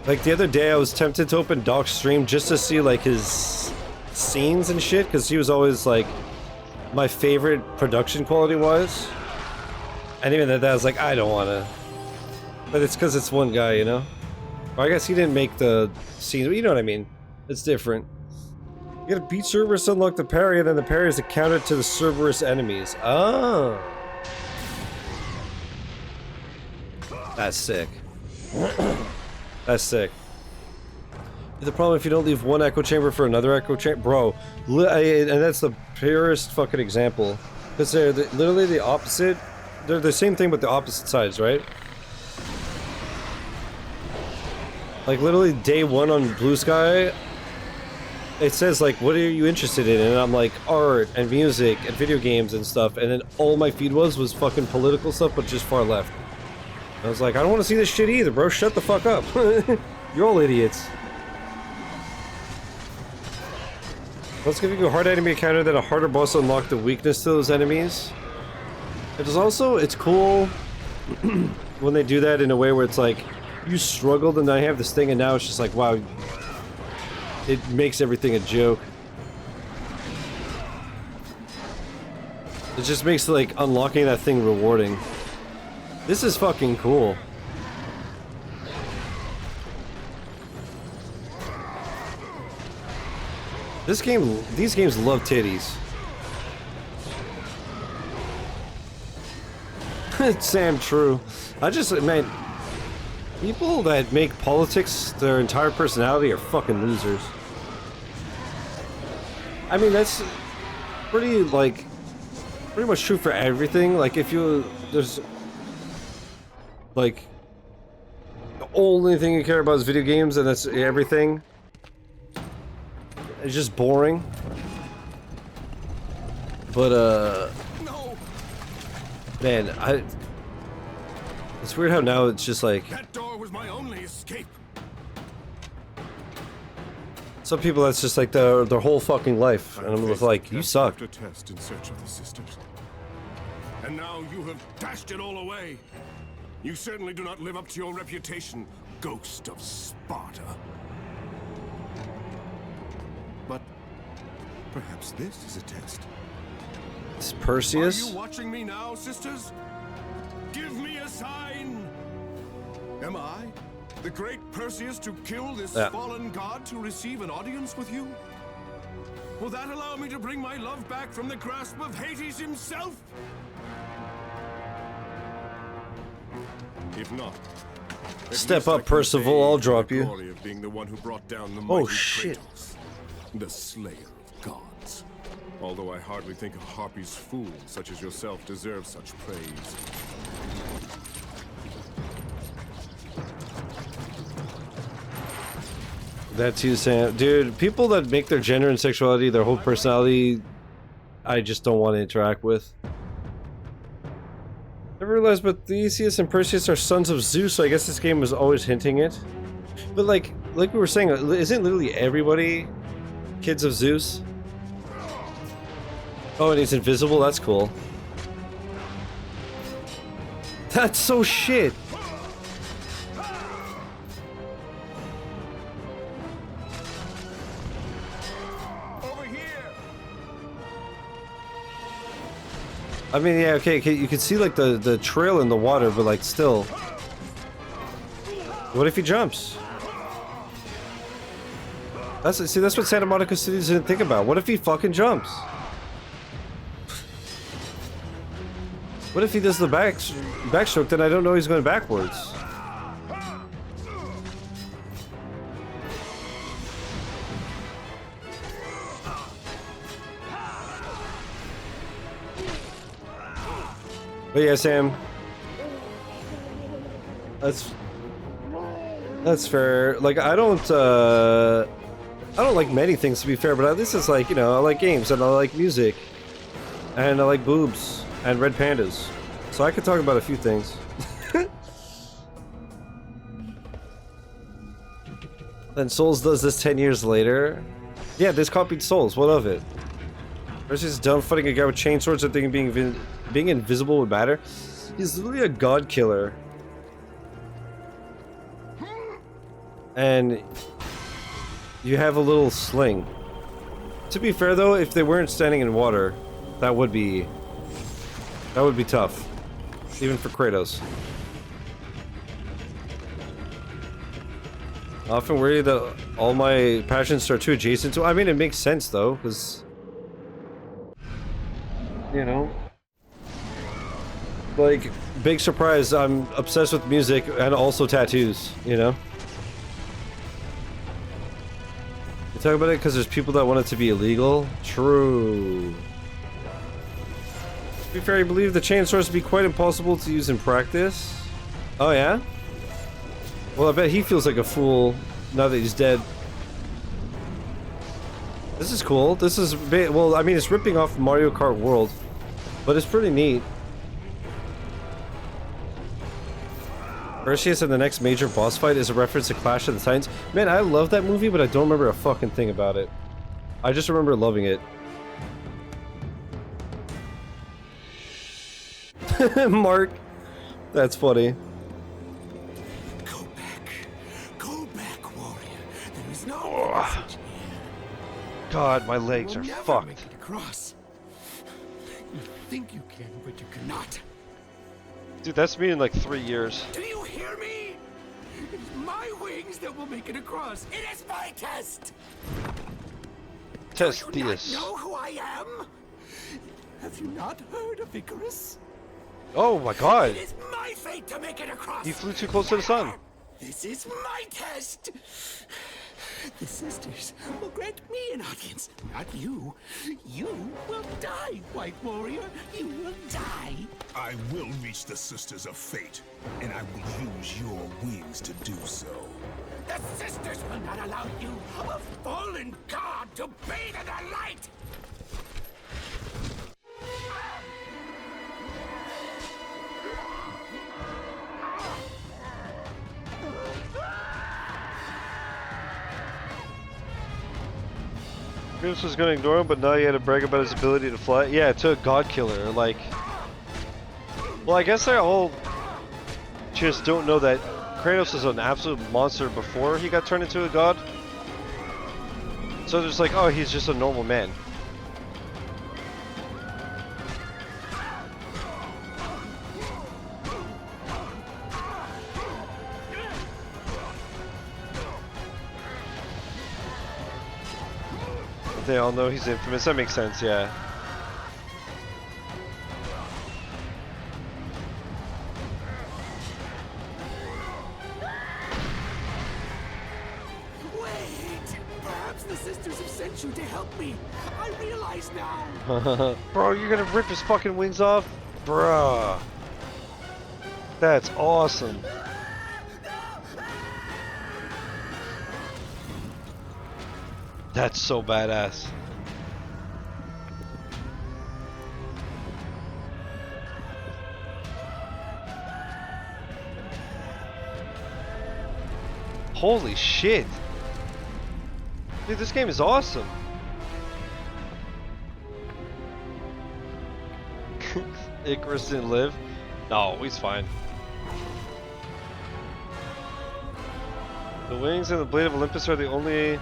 Like the other day I was tempted to open Doc's stream just to see like his scenes and shit, because he was always like my favorite production quality wise. And even at that I was like, I don't wanna. But it's because it's one guy, you know? Or I guess he didn't make the scenes, but you know what I mean. It's different. You gotta beat Cerberus to unlock the parry, and then the parry is accounted to the Cerberus enemies. Oh. That's sick. That's sick. The problem if you don't leave one echo chamber for another echo chamber, bro. And that's the purest fucking example, because they're literally the opposite. They're the same thing, but the opposite sides, right? Like literally day one on Blue Sky, it says like, what are you interested in? And I'm like, art and music and video games and stuff. And then all my feed was fucking political stuff, but just far left. I was like, I don't want to see this shit either, bro. Shut the fuck up. You're all idiots. Let's give you a hard enemy encounter, then a harder boss to unlock the weakness to those enemies. It is also, it's cool when they do that in a way where it's like, you struggled and I have this thing, and now it's just like, wow. It makes everything a joke. It just makes like unlocking that thing rewarding. This is fucking cool. These games love titties. Sam, true. Man, people that make politics their entire personality are fucking losers. I mean, that's pretty much true for everything. Like, if there's like, the only thing you care about is video games, and that's everything. It's just boring. But, No! man, it's weird how now it's just like, That door was my only escape. Some people, that's just like their whole fucking life, and I'm just like, you suck. After test in search of the sisters. And now you have dashed it all away. You certainly do not live up to your reputation, ghost of Sparta. But perhaps this is a test. It's Are Perseus. you watching me now, sisters? Give me a sign! Am I the great Perseus to kill this fallen god to receive an audience with you? Will that allow me to bring my love back from the grasp of Hades himself? If not, at Step least up, I can Percival, say I'll the drop you. glory of being the one who brought down the Oh, mighty shit. Kratos, the slayer of gods. Although I hardly think a Harpy's fool such as yourself deserves such praise. That too, Sam. Dude, people that make their gender and sexuality their whole personality, I just don't want to interact with. Never realized, but Theseus and Perseus are sons of Zeus, so I guess this game was always hinting it. But like we were saying, isn't literally everybody kids of Zeus? Oh, and he's invisible? That's cool. That's so shit! I mean, yeah, okay, you can see like the trail in the water, but like still. What if he jumps? That's what Santa Monica City didn't think about. What if he fucking jumps? What if he does the backstroke, then I don't know he's going backwards? But yeah, Sam. That's fair. Like I don't like many things, to be fair, but at least it's like, you know, I like games and I like music and I like boobs and red pandas, so I could talk about a few things. Then Souls does this 10 years later. Yeah, this copied Souls. What of it? Versus dumb fighting a guy with chainswords and thinking being invisible would matter. He's literally a god killer. And you have a little sling. To be fair though, if they weren't standing in water, that would be tough. Even for Kratos. I often worry that all my passions are too adjacent to. I mean, it makes sense though, because you know, like, big surprise, I'm obsessed with music and also tattoos, you know? You talk about it because there's people that want it to be illegal? True. To be fair, I believe the chainsaws to be quite impossible to use in practice. Oh yeah? Well, I bet he feels like a fool now that he's dead. This is cool. This is, well, I mean, it's ripping off Mario Kart World, but it's pretty neat. Perseus in the next major boss fight is a reference to Clash of the Titans. Man, I love that movie, but I don't remember a fucking thing about it. I just remember loving it. Mark, that's funny. Go back, warrior. There is no passage here. God, my legs are Never fucked. make it across. You think you can, but you cannot. Dude, that's me in like 3 years. Do you hear me? It is my wings that will make it across. It is my test. Test Do you not Theus. know who I am? Have you not heard of Icarus? Oh my god. It is my fate to make it across. He flew too close to the sun. This is my test. The sisters will grant me an audience, not you. You will die, White Warrior. You will die. I will reach the Sisters of Fate, and I will use your wings to do so. The sisters will not allow you, a fallen god, to bathe in their light. Kratos was gonna ignore him, but now he had to brag about his ability to fly. Yeah, to a god killer. Like, well, I guess they all just don't know that Kratos is an absolute monster before he got turned into a god. So they're just like, oh, he's just a normal man. They all know he's infamous. That makes sense, yeah. Wait! Perhaps the sisters have sent you to help me. I realize now. Bro, you're gonna rip his fucking wings off? Bruh. That's awesome. That's so badass. Holy shit. Dude, this game is awesome. Icarus didn't live? No, he's fine. The wings and the blade of Olympus are the only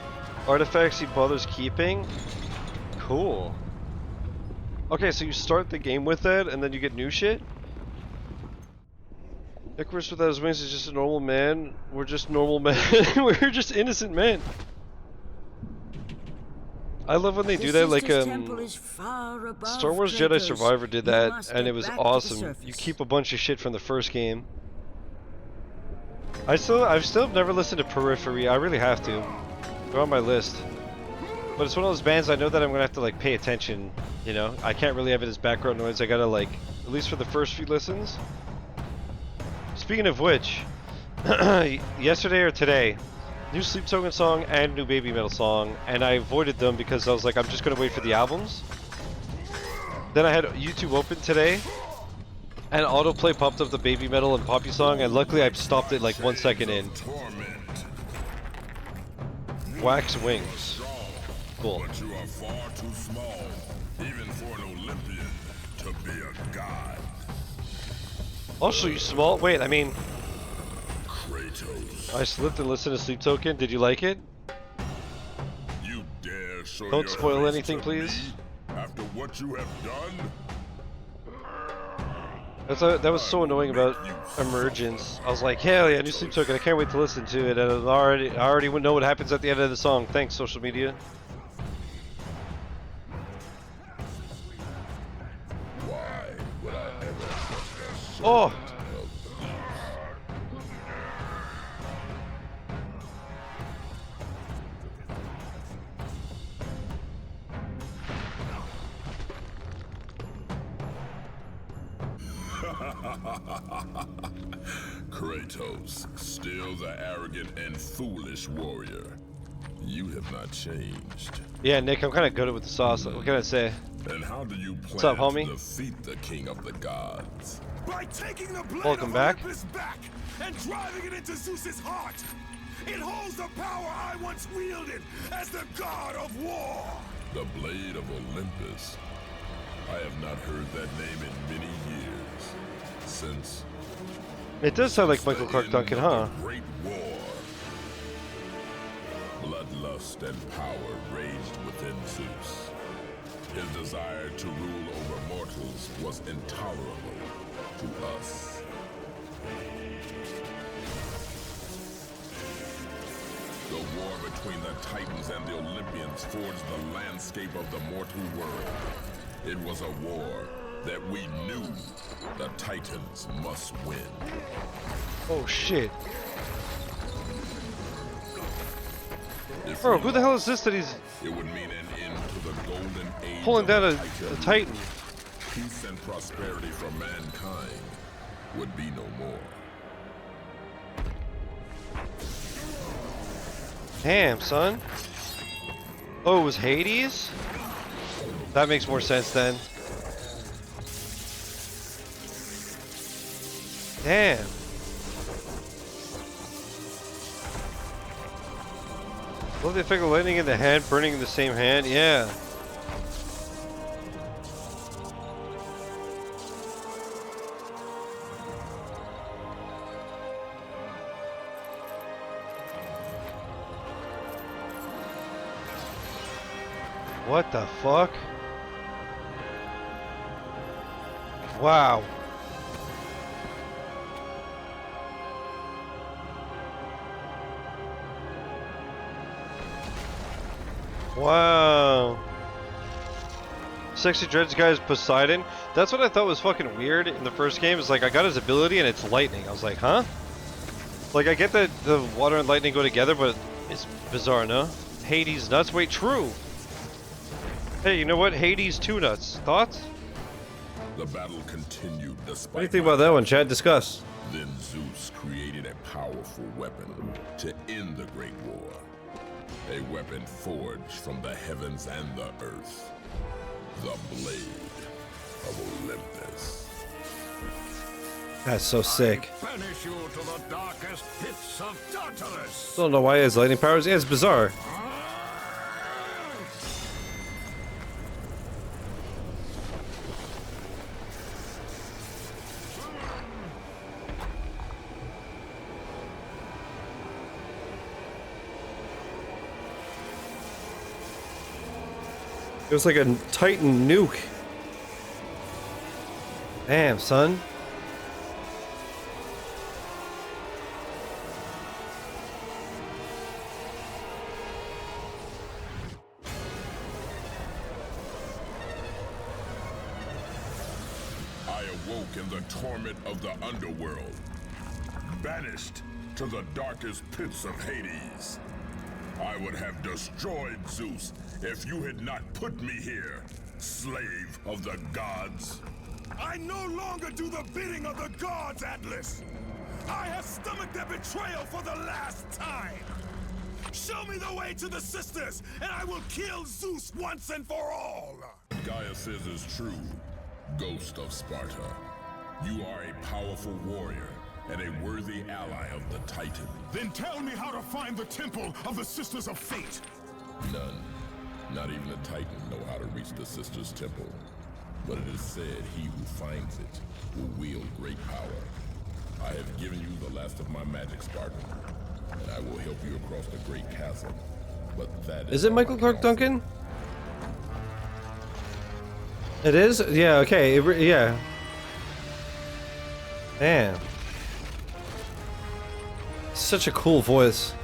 artifacts he bothers keeping? Cool. Okay, so you start the game with that, and then you get new shit? Icarus without his wings is just a normal man. We're just normal men. We're just innocent men. I love when they do that, like Star Wars Jedi Survivor did that, and it was awesome. You keep a bunch of shit from the first game. I've still never listened to Periphery. I really have to. They're on my list. But it's one of those bands I know that I'm gonna have to like pay attention, you know? I can't really have it as background noise. I gotta like, at least for the first few listens. Speaking of which, yesterday or today, new Sleep Token song and new Baby Metal song, and I avoided them because I was like, I'm just gonna wait for the albums. Then I had YouTube open today, and autoplay popped up the Baby Metal and Poppy song, and luckily I stopped it like 1 second in. Wax wings. Cool. But you are far too small, even for an Olympian, to be a god. Also, you small. Wait, I mean, Kratos. I slipped and listened to Sleep Token. Did you like it? You dare show Don't your spoil face anything, to please. me after what you have done? That was so annoying about Emergence. I was like, hell yeah, new Sleep Token. I can't wait to listen to it. And I already know what happens at the end of the song. Thanks, social media. Why would I ever trust a Oh! Kratos, still the arrogant and foolish warrior. You have not changed. Yeah, Nick, I'm kind of good with the sauce. What can I say? And how do you plan What's up, homie? to defeat the king of the gods? By taking the blade Welcome of back. Olympus back and driving it into Zeus's heart. It holds the power I once wielded as the god of war. The blade of Olympus. I have not heard that name in many years. Since It does sound like Michael Clark Duncan, huh? the Great War. Bloodlust and power raged within Zeus. His desire to rule over mortals was intolerable to us. The war between the Titans and the Olympians forged the landscape of the mortal world. It was a war that we knew the Titans must win. Oh shit. If Bro, we who the hell is lost, this that he's it would mean an end to the golden age pulling of down the a Titan? Peace and prosperity for mankind would be no more. Damn, son. Oh, it was Hades? That makes more sense then. Damn. Love the effect of lightning in the hand, burning in the same hand. Yeah. What the fuck? Wow. Wow. Sexy Dreads guy is Poseidon. That's what I thought was fucking weird in the first game. Is like I got his ability and it's lightning. I was like, huh? Like I get that the water and lightning go together, but it's bizarre, no? Hades nuts. Wait, true. Hey, you know what? Hades 2 nuts. Thoughts? The battle continued despite. What do you think about that one, Chad? Discuss. Then Zeus created a powerful weapon to end the Great War. A weapon forged from the heavens and the earth. The Blade of Olympus. That's so sick. Banish you to the darkest pits of Tartarus. Don't know why he has lightning powers. Yeah, it's bizarre. It was like a Titan nuke. Damn, son. I awoke in the torment of the Underworld, banished to the darkest pits of Hades. I would have destroyed Zeus if you had not put me here, slave of the gods. I no longer do the bidding of the gods, Atlas. I have stomached their betrayal for the last time. Show me the way to the sisters, and I will kill Zeus once and for all. Gaia says is true, Ghost of Sparta. You are a powerful warrior and a worthy ally of the Titan. Then tell me how to find the temple of the Sisters of Fate. None. Not even the Titan know how to reach the Sisters' Temple. But it is said he who finds it will wield great power. I have given you the last of my magic, Spartan, and I will help you across the great chasm. But that Is it Michael Clark Duncan? It is? Yeah, okay. Yeah. Damn. Such a cool voice.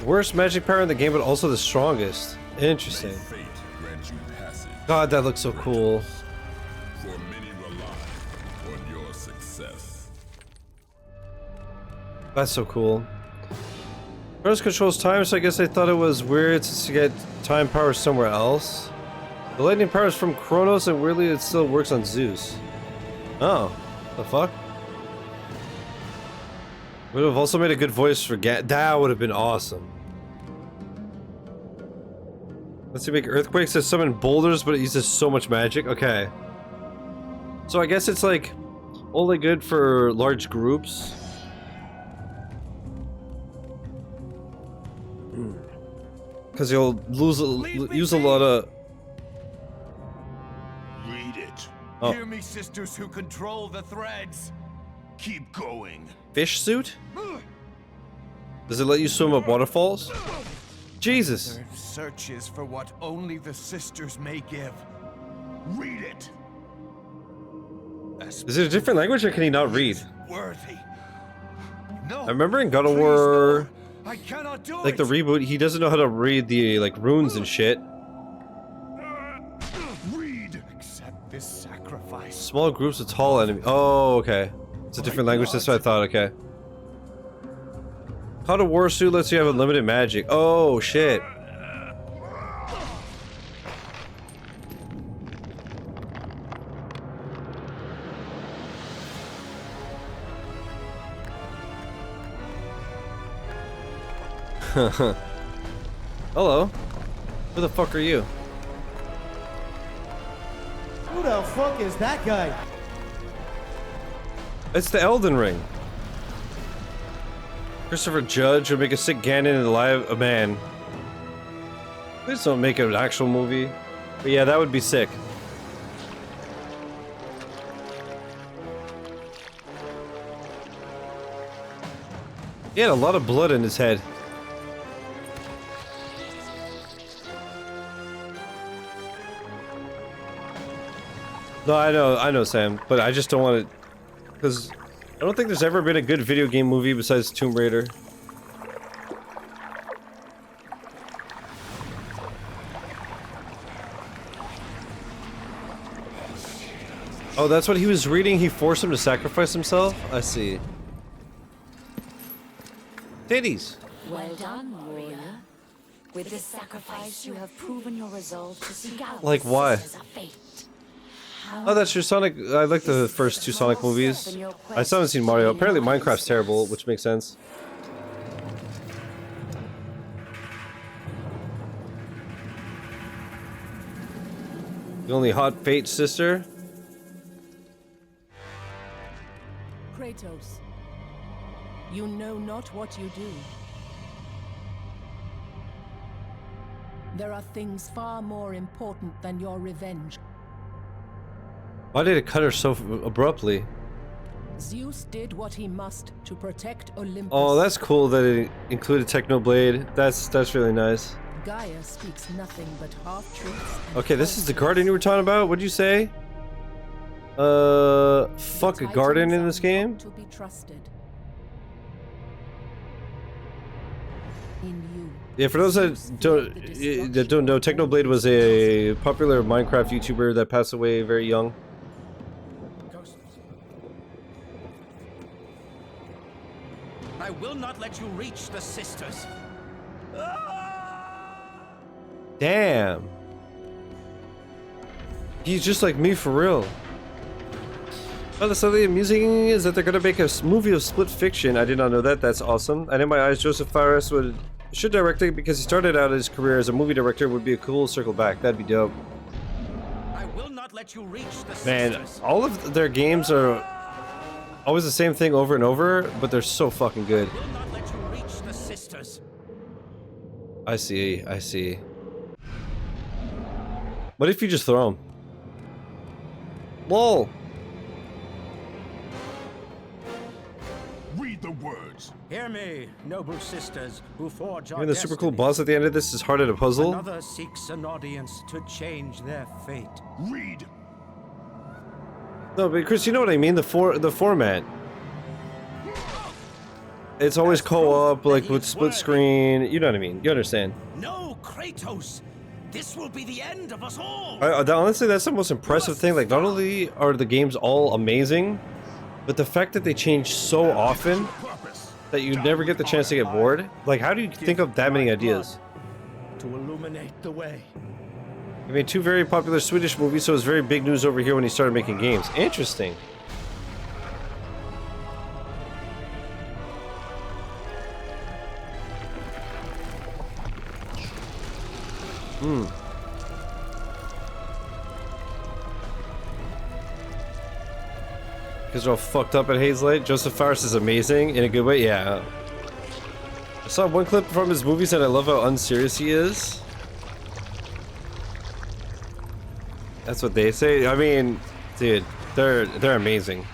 Worst magic power in the game, but also the strongest. Interesting. God, that looks so cool. For many rely on your success. That's so cool. Kratos controls time, so I guess I thought it was weird to get time power somewhere else. The lightning power is from Kronos, and weirdly it still works on Zeus. Oh, the fuck? Would have also made a good voice for that would have been awesome. Let's see, make earthquakes that summon boulders, but it uses so much magic. Okay. So I guess it's like only good for large groups. Because you'll use a lot of. Read it. Oh. Hear me, sisters who control the threads. Keep going. Fish suit? Does it let you swim up waterfalls? Jesus. There searches for what only the sisters may give. Read it. Is it a different language or can he not read? Worthy. No. I remember in God of War, I cannot do like the reboot, he doesn't know how to read the like runes and shit. Read. Accept this sacrifice. Small groups of tall enemies. Oh, okay. It's a different language. That's what I thought. Okay. God of War suit lets you have unlimited magic. Oh shit. Hello. Who the fuck are you? Who the fuck is that guy? It's the Elden Ring. Christopher Judge would make a sick Ganon in a man. Please don't make an actual movie. But yeah, that would be sick. He had a lot of blood in his head. No, I know, Sam, but I just don't want it, because I don't think there's ever been a good video game movie besides Tomb Raider. Oh, that's what he was reading? He forced him to sacrifice himself? I see. Titties. Well done, warrior. With this sacrifice, you have proven your resolve to seek out Like why? the sisters of fate. Oh, that's your Sonic. I like the first two Sonic movies. I still haven't seen Mario. Apparently Minecraft's terrible, which makes sense. The only hot fate sister? Kratos, you know not what you do. There are things far more important than your revenge. Why did it cut her so abruptly? Zeus did what he must to protect Olympus. Oh, that's cool that it included Technoblade. That's really nice. Gaia speaks nothing but half-truths. Okay, this is the garden you were talking about? What'd you say? Fuck a garden in this game? To be trusted. Yeah, for those that don't know, Technoblade was a popular Minecraft YouTuber that passed away very young. I will not let you reach the sisters. Damn. He's just like me for real. Oh, the something amusing is that they're gonna make a movie of split fiction. I did not know that. That's awesome. And in my eyes, Joseph Fares should direct it because he started out his career as a movie director. Would be a cool circle back. That'd be dope. I will not let you reach the Man, sisters. all of their games are always the same thing over and over, but they're so fucking good. I will not let you reach the sisters. I see. I see. What if you just throw them? Lol. Read the words. Hear me, noble sisters who forge our Even the super cool destiny. boss at the end of this is hard at a puzzle. Another seeks an audience to change their fate. Read. No, but Chris, you know what I mean? The format. It's always co-op, like with split screen. You know what I mean? You understand? No, Kratos! This will be the end of us all! Honestly, that's the most impressive thing. Like, not only are the games all amazing, but the fact that they change so often that you never get the chance to get bored. Like, how do you think of that many ideas? To illuminate the way. He made two very popular Swedish movies, so it was very big news over here when he started making games. Interesting. Because they're all fucked up at Hazelight. Joseph Fares is amazing in a good way. Yeah. I saw one clip from his movies and I love how unserious he is. That's what they say. I mean, dude, they're amazing.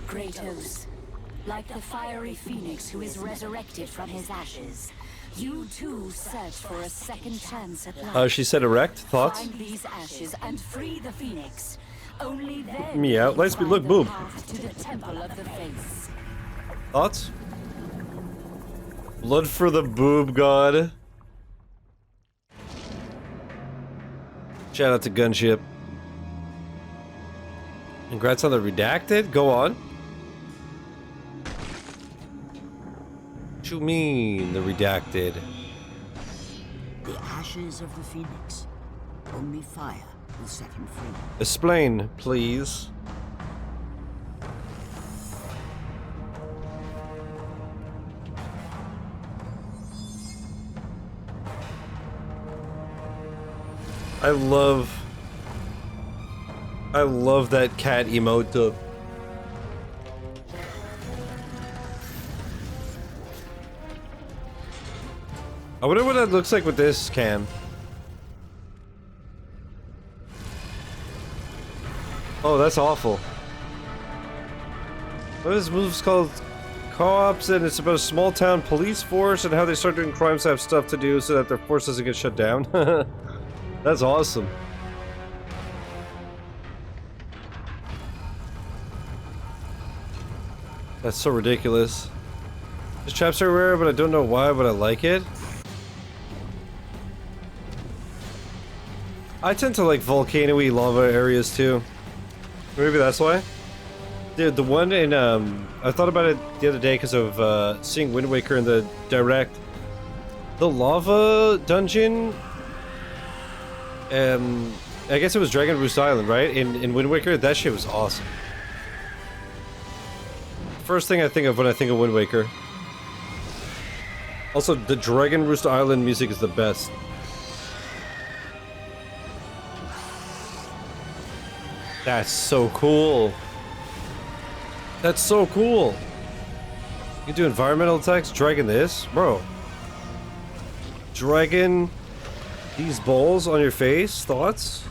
Kratos, like the fiery phoenix who is resurrected from his ashes, you too search for a second chance at life. She said erect. Thoughts? Find these ashes and free the phoenix. Only then Yeah, will you let's be find look the boob. path to the temple of the face. Thoughts? Blood for the boob god. Shout out to Gunship. Congrats on the redacted. Go on. What you mean, the redacted? The ashes of the phoenix. Only fire will set him free. Explain, please. I love I love that cat emote too. I wonder what that looks like with this cam. Oh, that's awful. What is this move's called? Co-ops, and it's about a small town police force and how they start doing crimes to have stuff to do so that their force doesn't get shut down. That's awesome. That's so ridiculous. There's traps everywhere, but I don't know why, but I like it. I tend to like volcano-y lava areas too. Maybe that's why. Dude, the one in, I thought about it the other day because of seeing Wind Waker in the direct. The lava dungeon, I guess it was Dragon Roost Island, right? In Wind Waker, that shit was awesome. First thing I think of when I think of Wind Waker. Also, the Dragon Roost Island music is the best. That's so cool. That's so cool. You can do environmental attacks, dragging this? Bro. Dragging these balls on your face? Thoughts?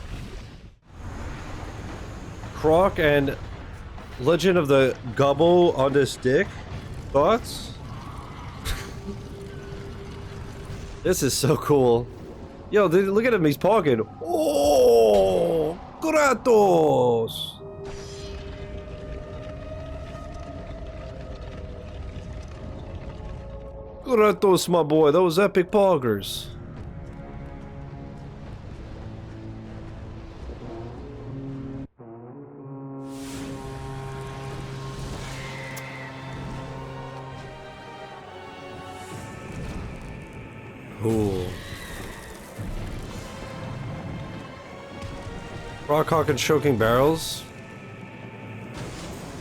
Croc and Legend of the Gobbo on this dick? Thoughts? This is so cool. Yo, dude, look at him, he's talking. Oh, Kratos! Kratos, my boy, those epic poggers. Cool. Rockhawk and choking barrels.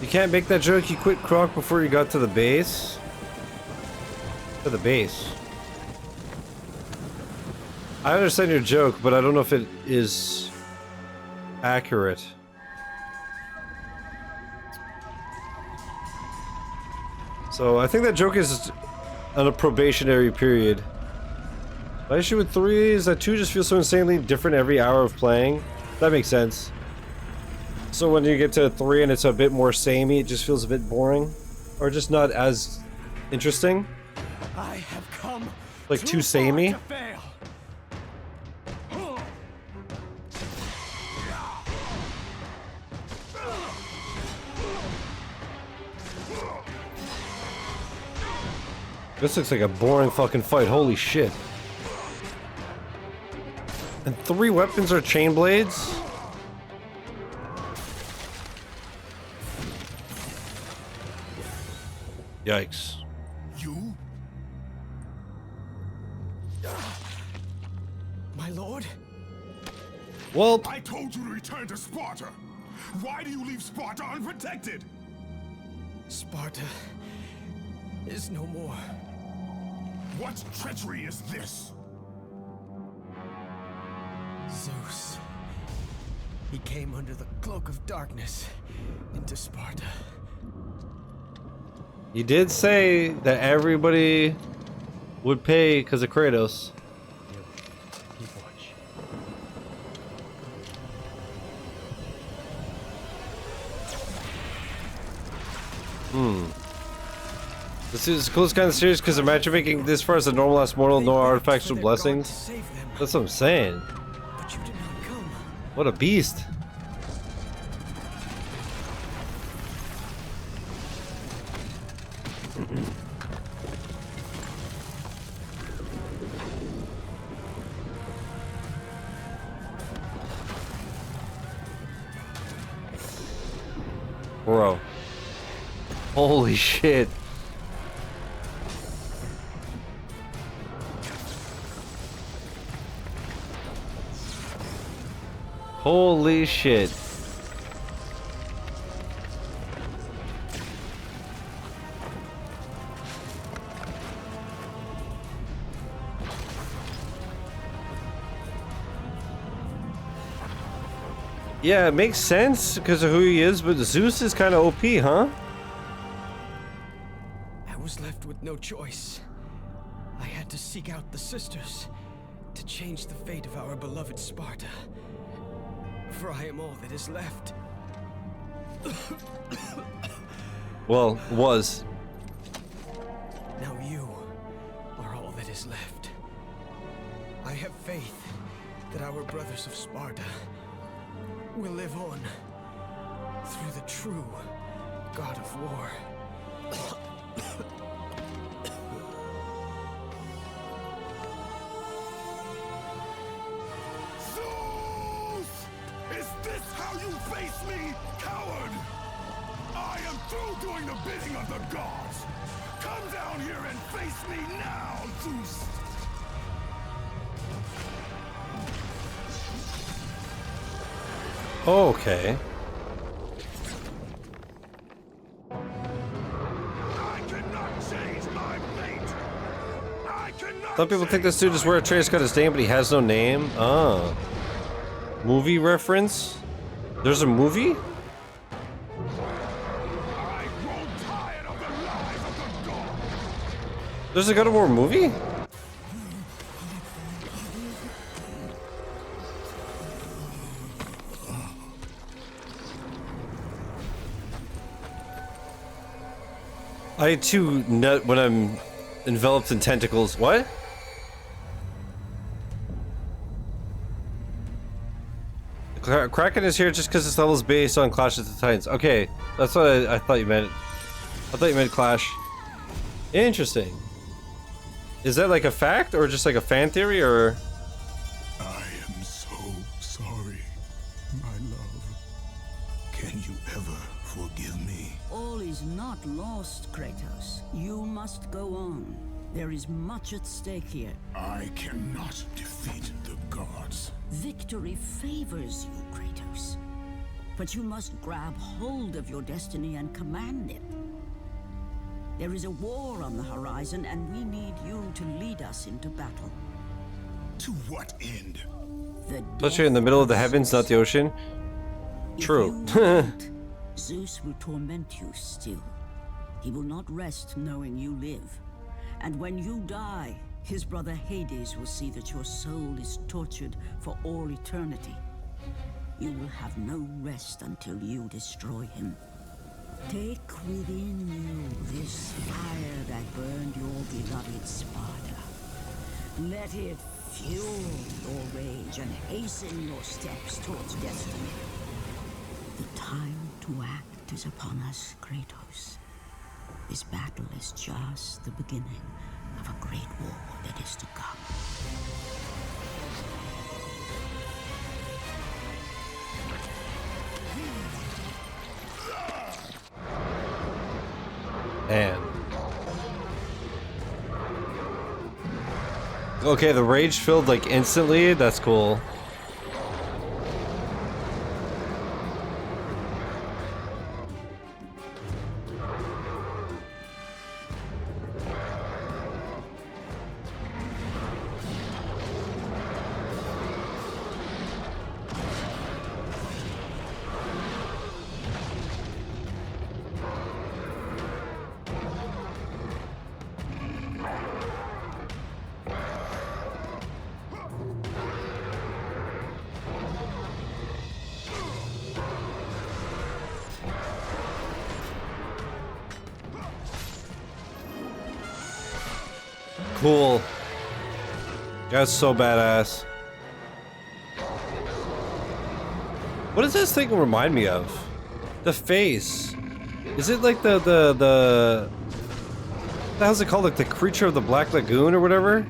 You can't make that joke, you quit Croc before you got to the base. To the base. I understand your joke, but I don't know if it is accurate. So I think that joke is on a probationary period. My issue with 3 is that 2 just feels so insanely different every hour of playing. That makes sense. So when you get to 3 and it's a bit more samey, it just feels a bit boring. Or just not as interesting. I have come like too samey. This looks like a boring fucking fight, holy shit. And 3 weapons are chain blades? Yikes. You? My lord? Well, I told you to return to Sparta. Why do you leave Sparta unprotected? Sparta is no more. What treachery is this? Zeus. He came under the cloak of darkness into Sparta. You did say that everybody would pay because of Kratos. This is the coolest kind of series because imagine making this far as a normal ass mortal, no artifacts or blessings. That's what I'm saying. But you did not come. What a beast. Bro. Holy shit. Holy shit. Yeah, it makes sense because of who he is, but Zeus is kind of OP, huh? I was left with no choice. I had to seek out the sisters to change the fate of our beloved Sparta. For I am all that is left. Well, was. Now you are all that is left. I have faith that our brothers of Sparta will live on through the true god of war. Zeus! Is this how you face me, coward? I am through doing the bidding of the gods. Come down here and face me now, Zeus! Okay. I cannot change my fate. I cannot. Some people think this dude is where Atreus got his name, but he has no name. Ah. Movie reference? There's a movie? I grow tired of the lies of the gods. There's a God of War movie? I too nut when I'm enveloped in tentacles. What? Kraken is here just because this level is based on Clash of the Titans. Okay, that's what I thought you meant. I thought you meant Clash. Interesting. Is that like a fact or just like a fan theory or? I am so sorry, my love. Can you ever forgive me? All is not lost, Kratos. You must go on. There is much at stake here. I cannot defeat the gods. Victory favors you, Kratos. But you must grab hold of your destiny and command it. There is a war on the horizon, and we need you to lead us into battle. To what end? Especially in the middle of the heavens, not the ocean. True. If you want, Zeus will torment you still. He will not rest knowing you live. And when you die, his brother Hades will see that your soul is tortured for all eternity. You will have no rest until you destroy him. Take within you this fire that burned your beloved Sparta. Let it fuel your rage and hasten your steps towards destiny. The time to act is upon us, Kratos. This battle is just the beginning of a great war that is to come. Man. Okay, the rage filled like instantly. That's cool. Cool. That's so badass. What does this thing remind me of? The face. Is it like the how's it called? Like the creature of the Black Lagoon or whatever?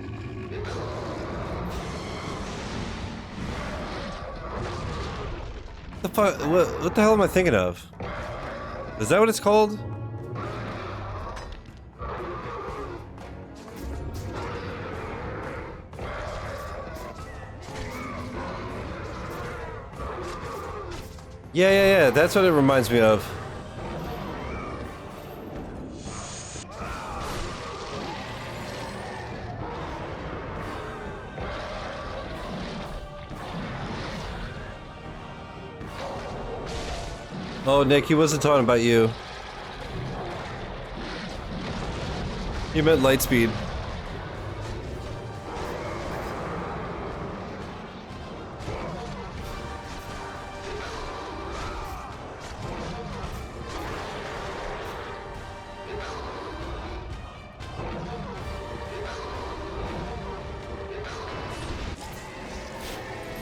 The fuck? What the hell am I thinking of? Is that what it's called? Yeah, that's what it reminds me of. Oh, Nick, he wasn't talking about you. He meant Lightspeed.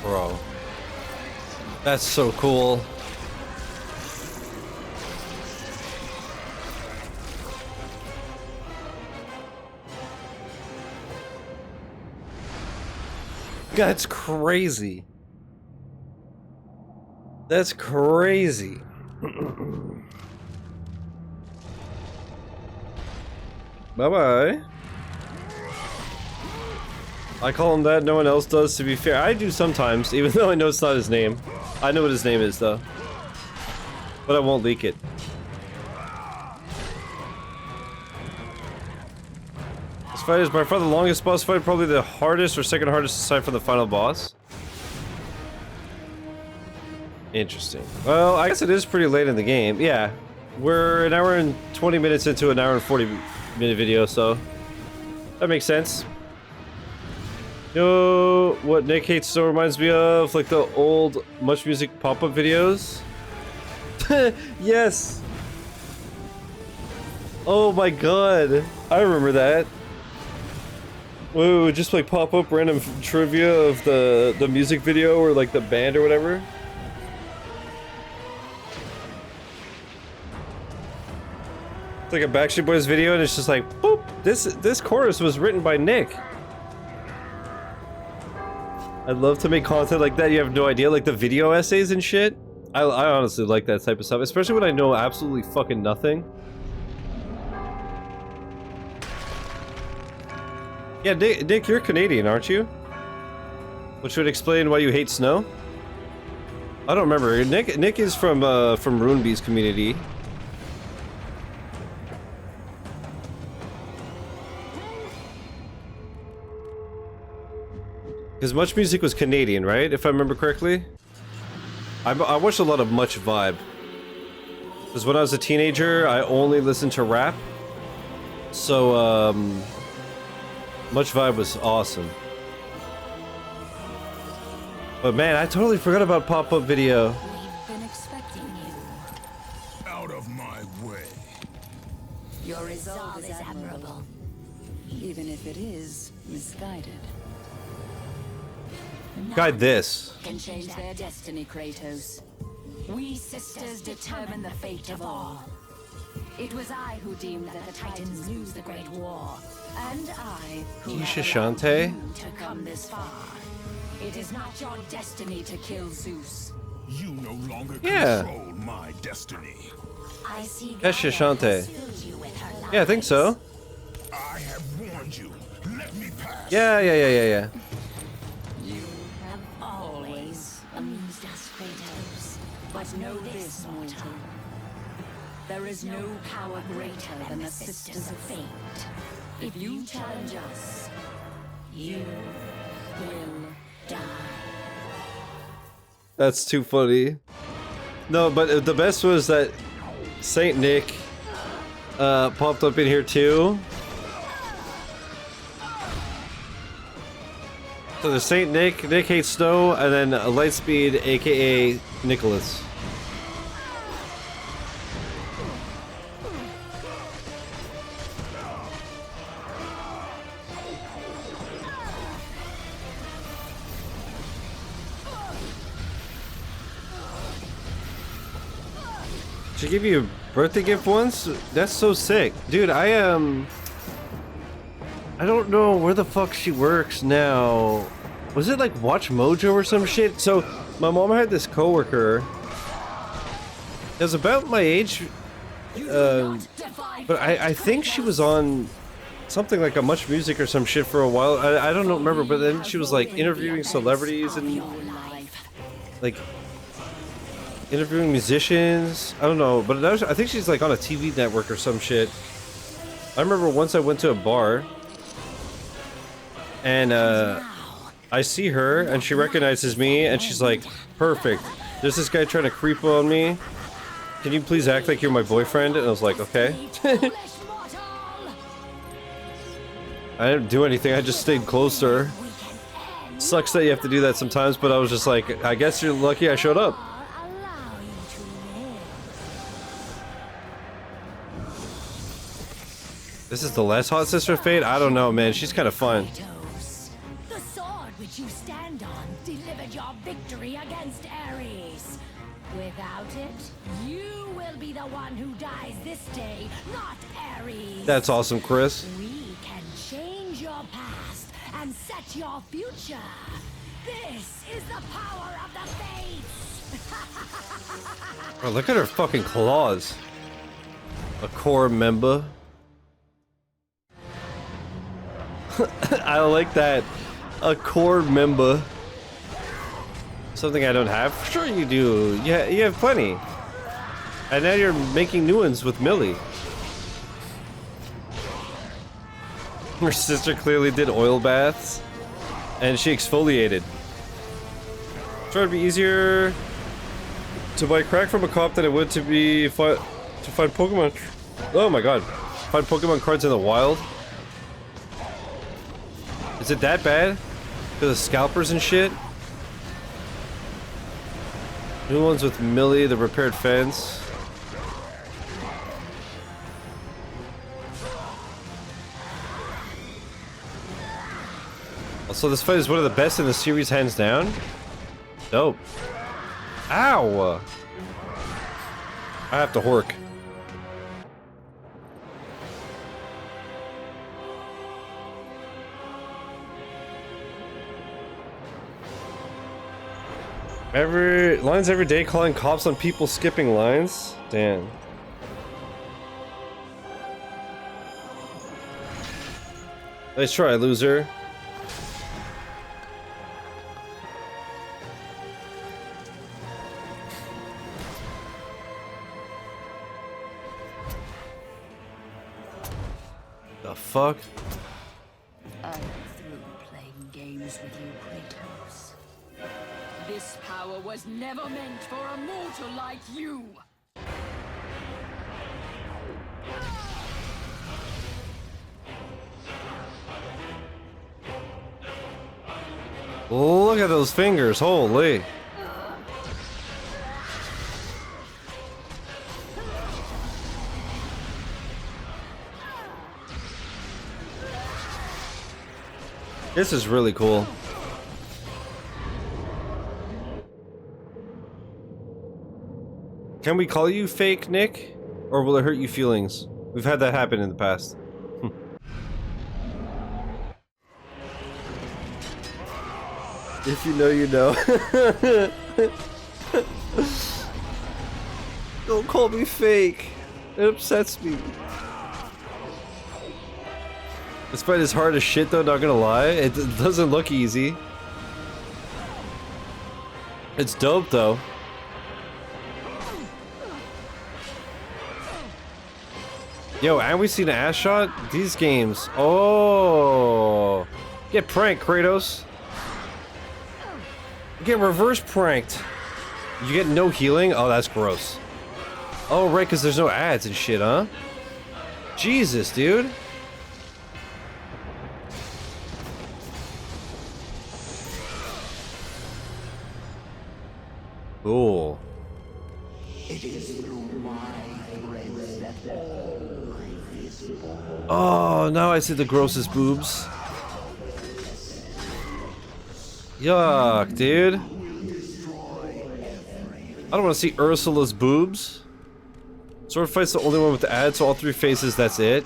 Bro. That's so cool. That's crazy. That's crazy. Bye-bye. I call him that, no one else does, to be fair. I do sometimes, even though I know it's not his name. I know what his name is, though. But I won't leak it. This fight is by far the longest boss fight, probably the hardest or second hardest aside from the final boss. Interesting. Well, I guess it is pretty late in the game. Yeah. We're an hour and 20 minutes into an hour and 40-minute video, so that makes sense. You know what Nick hates so reminds me of? Like the old Much Music pop-up videos? Yes! Oh my god. I remember that. We would just like pop up random trivia of the music video or like the band or whatever. It's like a Backstreet Boys video and it's just like, boop! This chorus was written by Nick. I'd love to make content like that. You have no idea, like the video essays and shit. I honestly like that type of stuff, especially when I know absolutely fucking nothing. Yeah, Nick, you're Canadian, aren't you? Which would explain why you hate snow. I don't remember. Nick is from Runebee's community. Because Much Music was Canadian, right? If I remember correctly. I watched a lot of Much Vibe. Because when I was a teenager, I only listened to rap. So, Much Vibe was awesome. But man, I totally forgot about pop-up video. We've been expecting you. Out of my way. Your resolve is admirable, even if it is misguided. Guide this. Can change their destiny, Kratos. We sisters determine the fate of all. It was I who deemed that the Titans lose the Great War, and I who Shishante? to come this far. It is not your destiny to kill Zeus. You no longer Yeah. control my destiny. I see. That's Gaia Shishante. has filled you with her lies. Yeah, I think so. I have warned you. Let me pass. Yeah. You have always amused us, Kratos. But know this, mortal. There is no power greater than the Sisters of Fate. If you challenge us, you will die. That's too funny. No, but the best was that Saint Nick popped up in here too. So there's Saint Nick hates snow, and then Lightspeed, aka Nicholas. She give you a birthday gift once? That's so sick. Dude, I don't know where the fuck she works now. Was it like Watch Mojo or some shit? So, my mom had this coworker. It was about my age. But I think she was on something like a Much Music or some shit for a while. I don't remember, but then she was like interviewing celebrities and like interviewing musicians. I don't know, but I think she's like on a TV network or some shit. I remember once I went to a bar and I see her and she recognizes me and she's like, perfect. There's this guy trying to creep on me can you please act like you're my boyfriend? And I was like, okay. I didn't do anything, I just stayed close to her. Sucks that you have to do that sometimes, but I was just like, I guess you're lucky I showed up. This is the last hot sister fate? I don't know, man. She's kind of fun. The sword which you stand on delivered your victory against Ares. Without it, you will be the one who dies this day, not Ares. That's awesome, Chris. We can change your past and set your future. This is the power of the fates. Oh, look at her fucking claws. A core member. I like that. A core member. Something I don't have? Sure you do. Yeah, you have plenty. And now you're making new ones with Millie. Her sister clearly did oil baths. And she exfoliated. Try to be easier to buy crack from a cop than it would to find Pokemon. Oh my god. Find Pokemon cards in the wild? Is it that bad? Because of scalpers and shit? New ones with Millie, the repaired fence. Also, this fight is one of the best in the series, hands down. Dope. Ow! I have to hork. Lines every day calling cops on people skipping lines? Damn. Nice try, loser. The fuck? I'm through playing games with you, Kratos. This power was never meant for a mortal like you! Look at those fingers, holy. This is really cool. Can we call you fake, Nick? Or will it hurt your feelings? We've had that happen in the past. If you know, you know. Don't call me fake. It upsets me. This fight is hard as shit though, not gonna lie. It doesn't look easy. It's dope though. Yo, and we seen an ass shot? These games. Oh. Get pranked, Kratos. Get reverse pranked. You get no healing? Oh, that's gross. Oh, right, because there's no ads and shit, huh? Jesus, dude. Cool. Oh, now I see the grossest boobs. Yuck, dude. I don't want to see Ursula's boobs. Sword fight's the only one with the ads, so all three faces, that's it.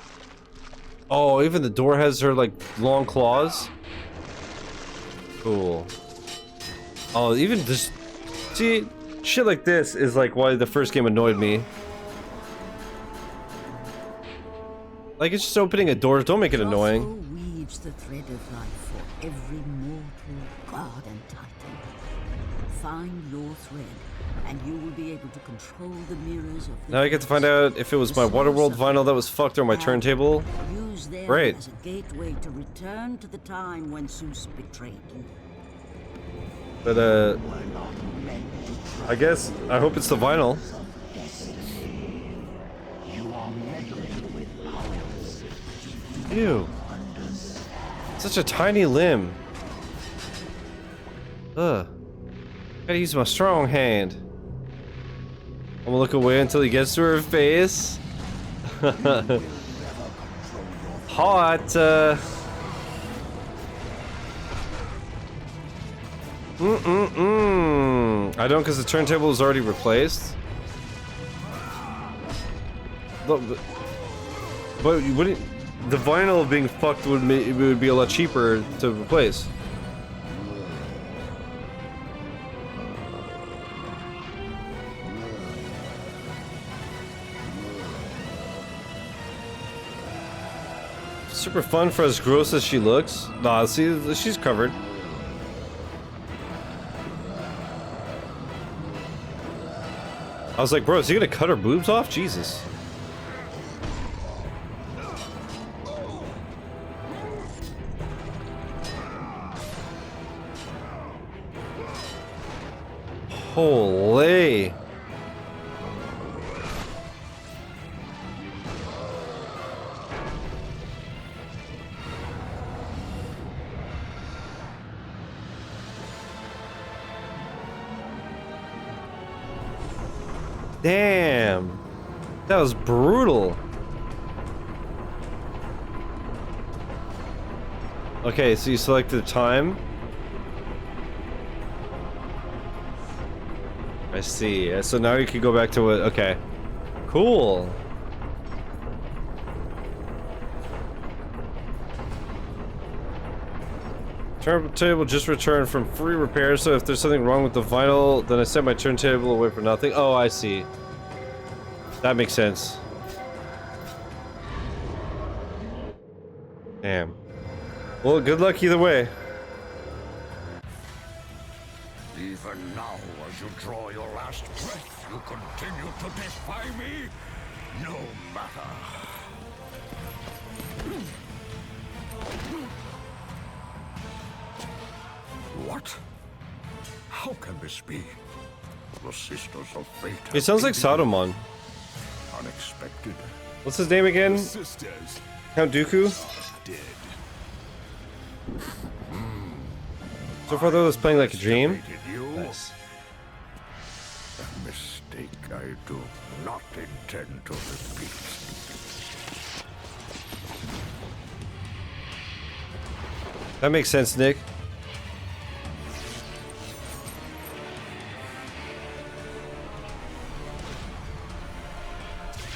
Oh, even the door has her, like, long claws. Cool. Oh, even just... See, shit like this is, like, why the first game annoyed me. Like, it's just opening a door. Don't make it annoying. Weaves the thread of life for every mortal, god, and titan. Find your thread, and you will be able to control the mirrors of the... Now I get to find out if it was my Waterworld vinyl that was fucked or my turntable. Use them Great. as a gateway to return to the time when Zeus betrayed you. But, I guess, I hope it's the vinyl. Ew. Such a tiny limb. Ugh. Gotta use my strong hand. I'm gonna look away until he gets to her face. Hot. I don't, because the turntable is already replaced. But you wouldn't. The vinyl being fucked would be a lot cheaper to replace. Super fun for as gross as she looks. Nah, see, she's covered. I was like, bro, is he gonna cut her boobs off? Jesus. Holy. Damn. That was brutal. Okay, so you selected time. I see. So now you can go back to what? Okay. Cool. Turntable just returned from free repair, so if there's something wrong with the vinyl, then I sent my turntable away for nothing. Oh, I see. That makes sense. Damn. Well, good luck either way. Even now, as you draw your last breath, you continue to defy me? No matter. What? How can this be? The Sisters of Fate. It sounds like Saruman. Unexpected. What's his name again? Sisters Count Dooku? dead. So far, though, it's playing like a dream. You? Nice. A mistake I do not intend to repeat. That makes sense, Nick.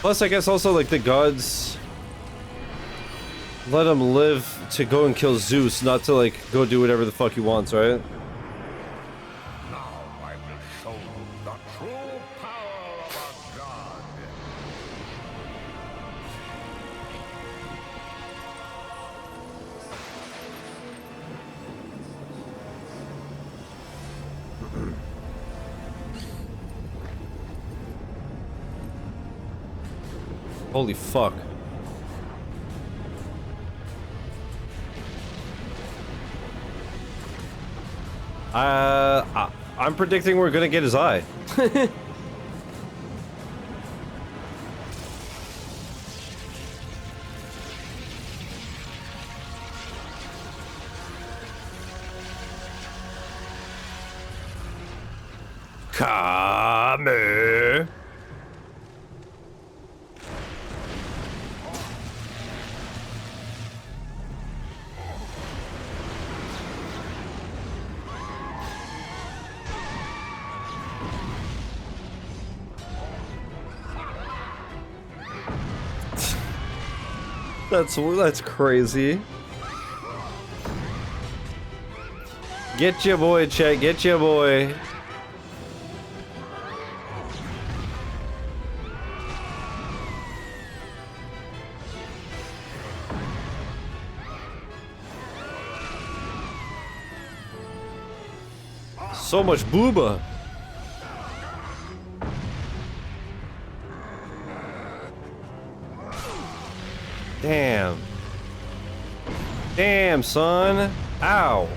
Plus, I guess also, like, the gods let him live to go and kill Zeus, not to, like, go do whatever the fuck he wants, right? Now I will show you the true power of a god. Holy fuck. I'm predicting we're gonna get his eye. Kame. That's crazy. Get your boy, Chet. Get your boy. So much booba. Damn. Damn, son. Ow.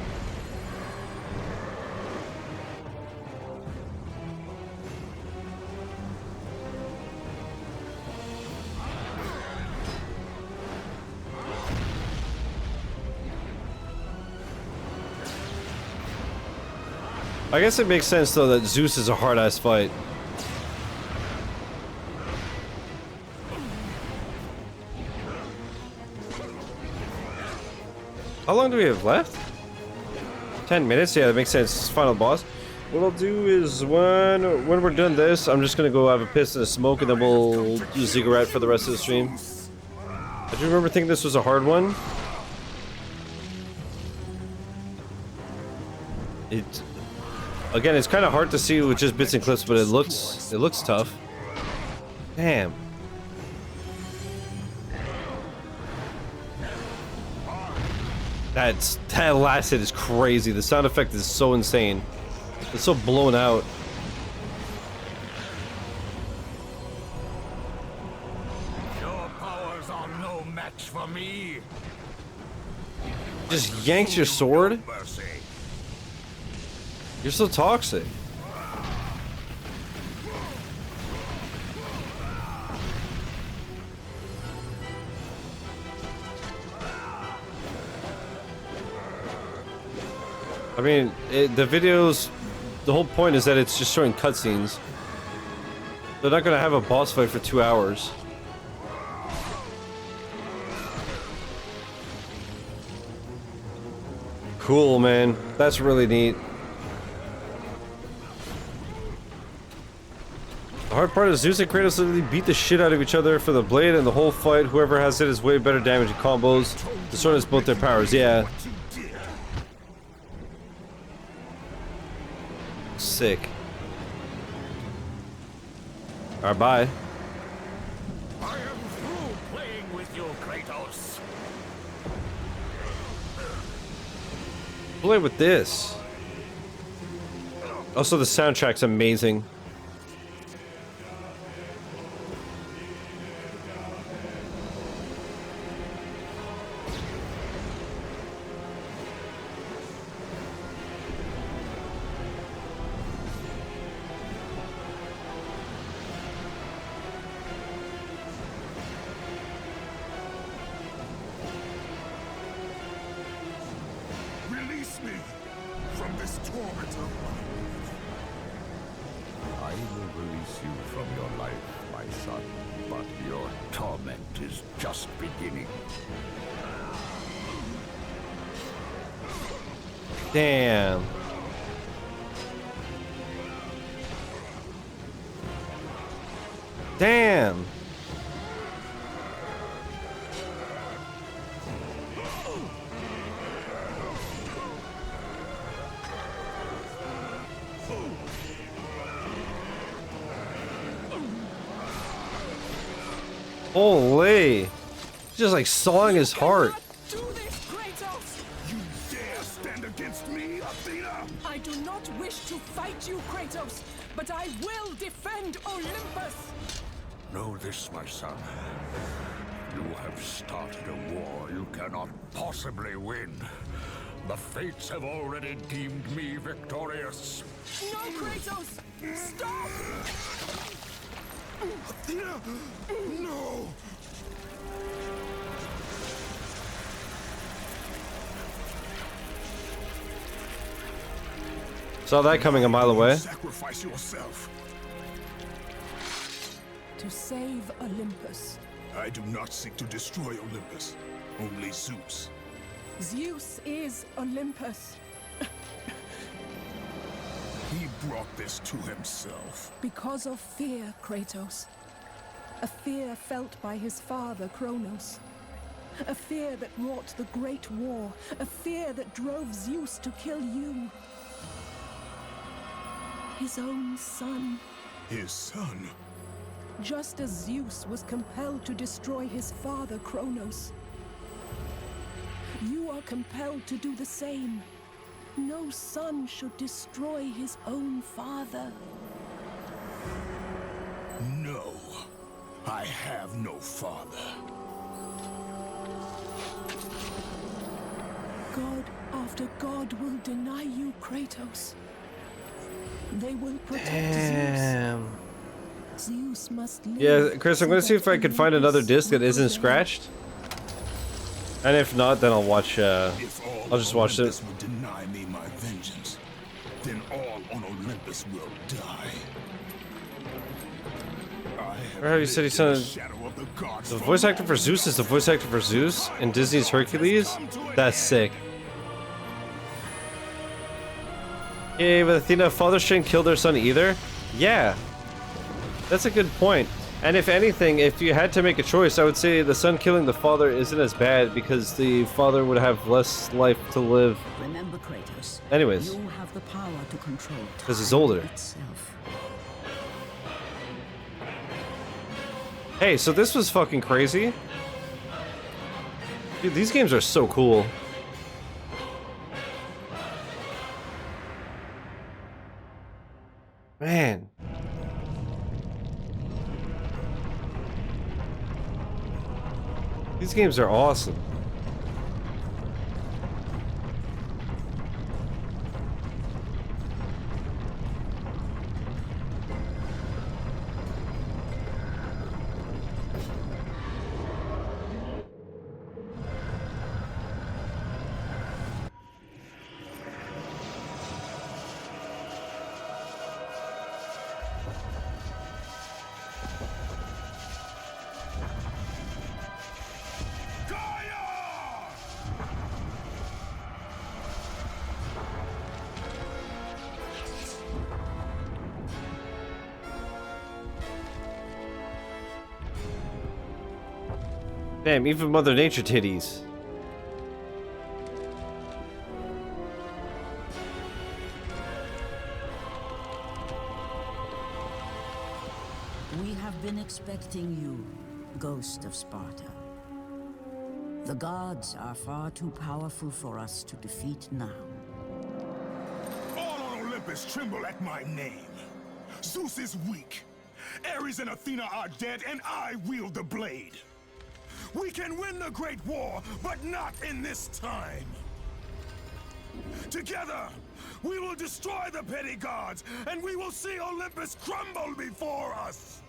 I guess it makes sense though that Zeus is a hard-ass fight. How long do we have left? 10 minutes? Yeah, that makes sense. It's final boss. What I'll do is when we're done this, I'm just gonna go have a piss and a smoke, and then we'll do Ziggurat for the rest of the stream. I do remember thinking this was a hard one. Again, it's kind of hard to see with just bits and clips, but it looks tough. Damn. That last hit is crazy. The sound effect is so insane. It's so blown out. Your powers are no match for me. Just yanks your sword? You're so toxic. I mean, the videos, the whole point is that it's just showing cutscenes. They're not gonna have a boss fight for 2 hours. Cool, man. That's really neat. The hard part is Zeus and Kratos literally beat the shit out of each other for the blade, and the whole fight, whoever has it is way better damage and combos. The sword has both their powers, yeah. Sick. Alright, bye. I am through playing with you, Kratos. Play with this. Also, the soundtrack's amazing. Release me from this torment of mine. I will release you from your life, my son, but your torment is just beginning. Damn. Damn. Holy. Just like sawing his heart. Do this, Kratos! You dare stand against me, Athena? I do not wish to fight you, Kratos, but I will defend Olympus! Know this, my son. You have started a war you cannot possibly win. The fates have already deemed me victorious. No, Kratos! Stop! Athena! No! Saw that coming a mile away. Sacrifice yourself. To save Olympus. I do not seek to destroy Olympus. Only Zeus. Zeus is Olympus. He brought this to himself. Because of fear, Kratos. A fear felt by his father, Kronos. A fear that wrought the Great War. A fear that drove Zeus to kill you. His own son. His son? Just as Zeus was compelled to destroy his father, Kronos. You are compelled to do the same. No son should destroy his own father. No. I have no father. God after God will deny you, Kratos. They will protect Damn. Zeus. Zeus must live. Yeah, Chris, I'm gonna see if I can find another disc that isn't scratched. And if not, then I'll watch, I'll just watch it. Would deny me my vengeance. then all on Olympus will die. Remember how you said he sounded... The voice actor for Zeus is the voice actor for Zeus in Disney's Hercules? That's sick. Yeah, but Athena, father shouldn't kill their son either? Yeah. That's a good point. And if anything, if you had to make a choice, I would say the son killing the father isn't as bad because the father would have less life to live. Remember, Kratos. Anyways. You have the power to control Because he's older. itself. Hey, so this was fucking crazy. Dude, these games are so cool. Man. These games are awesome. Damn, even Mother Nature titties. We have been expecting you, Ghost of Sparta. The gods are far too powerful for us to defeat now. All on Olympus tremble at my name. Zeus is weak. Ares and Athena are dead, and I wield the blade. We can win the Great War, but not in this time. Together, we will destroy the petty gods, and we will see Olympus crumble before us.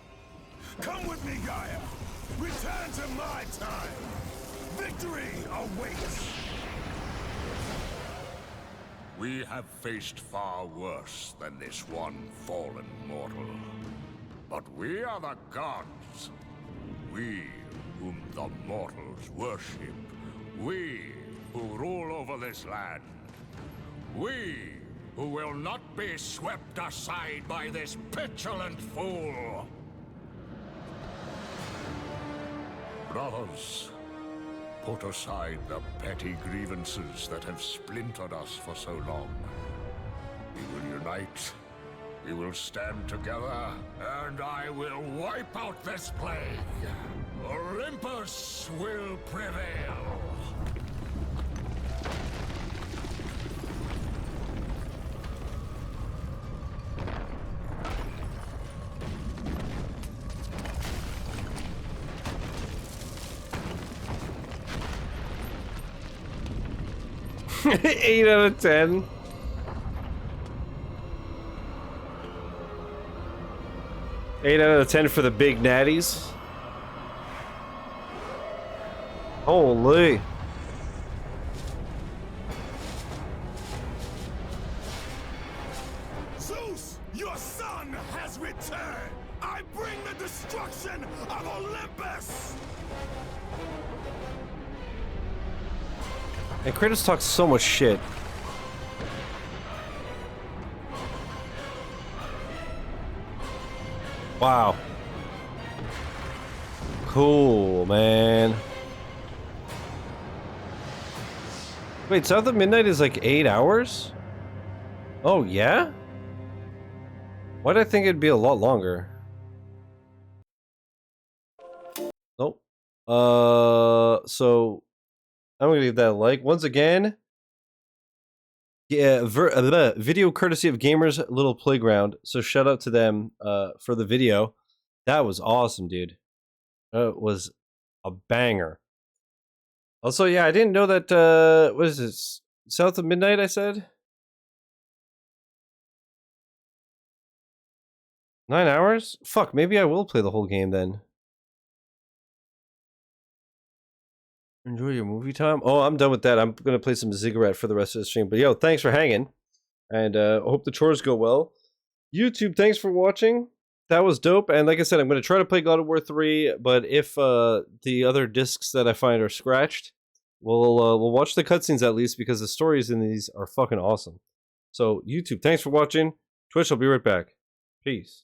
Come with me, Gaia. Return to my time. Victory awaits. We have faced far worse than this one fallen mortal. But we are the gods. We whom the mortals worship. We who rule over this land. We who will not be swept aside by this petulant fool. Brothers, put aside the petty grievances that have splintered us for so long. We will unite. We will stand together, and I will wipe out this plague. Olympus will prevail. Eight out of 10. Eight out of 10 for the big natties. Holy. Zeus, your son has returned. I bring the destruction of Olympus. And Kratos talks so much shit. Wow. Cool, man. Wait, South of Midnight is like 8 hours? Oh, yeah? Why'd I think it'd be a lot longer? Nope. So I'm gonna leave that a like. Once again, yeah, video courtesy of Gamers Little Playground. So shout out to them for the video. That was awesome, dude. It was a banger. Also, yeah, I didn't know that, what is this? South of Midnight, I said? 9 hours? Fuck, maybe I will play the whole game then. Enjoy your movie time? Oh, I'm done with that. I'm gonna play some Ziggurat for the rest of the stream. But yo, thanks for hanging. And hope the chores go well. YouTube, thanks for watching. That was dope. And like I said, I'm going to try to play God of War 3, but if the other discs that I find are scratched, we'll watch the cutscenes at least, because the stories in these are fucking awesome. So YouTube, thanks for watching. Twitch, I'll be right back. Peace.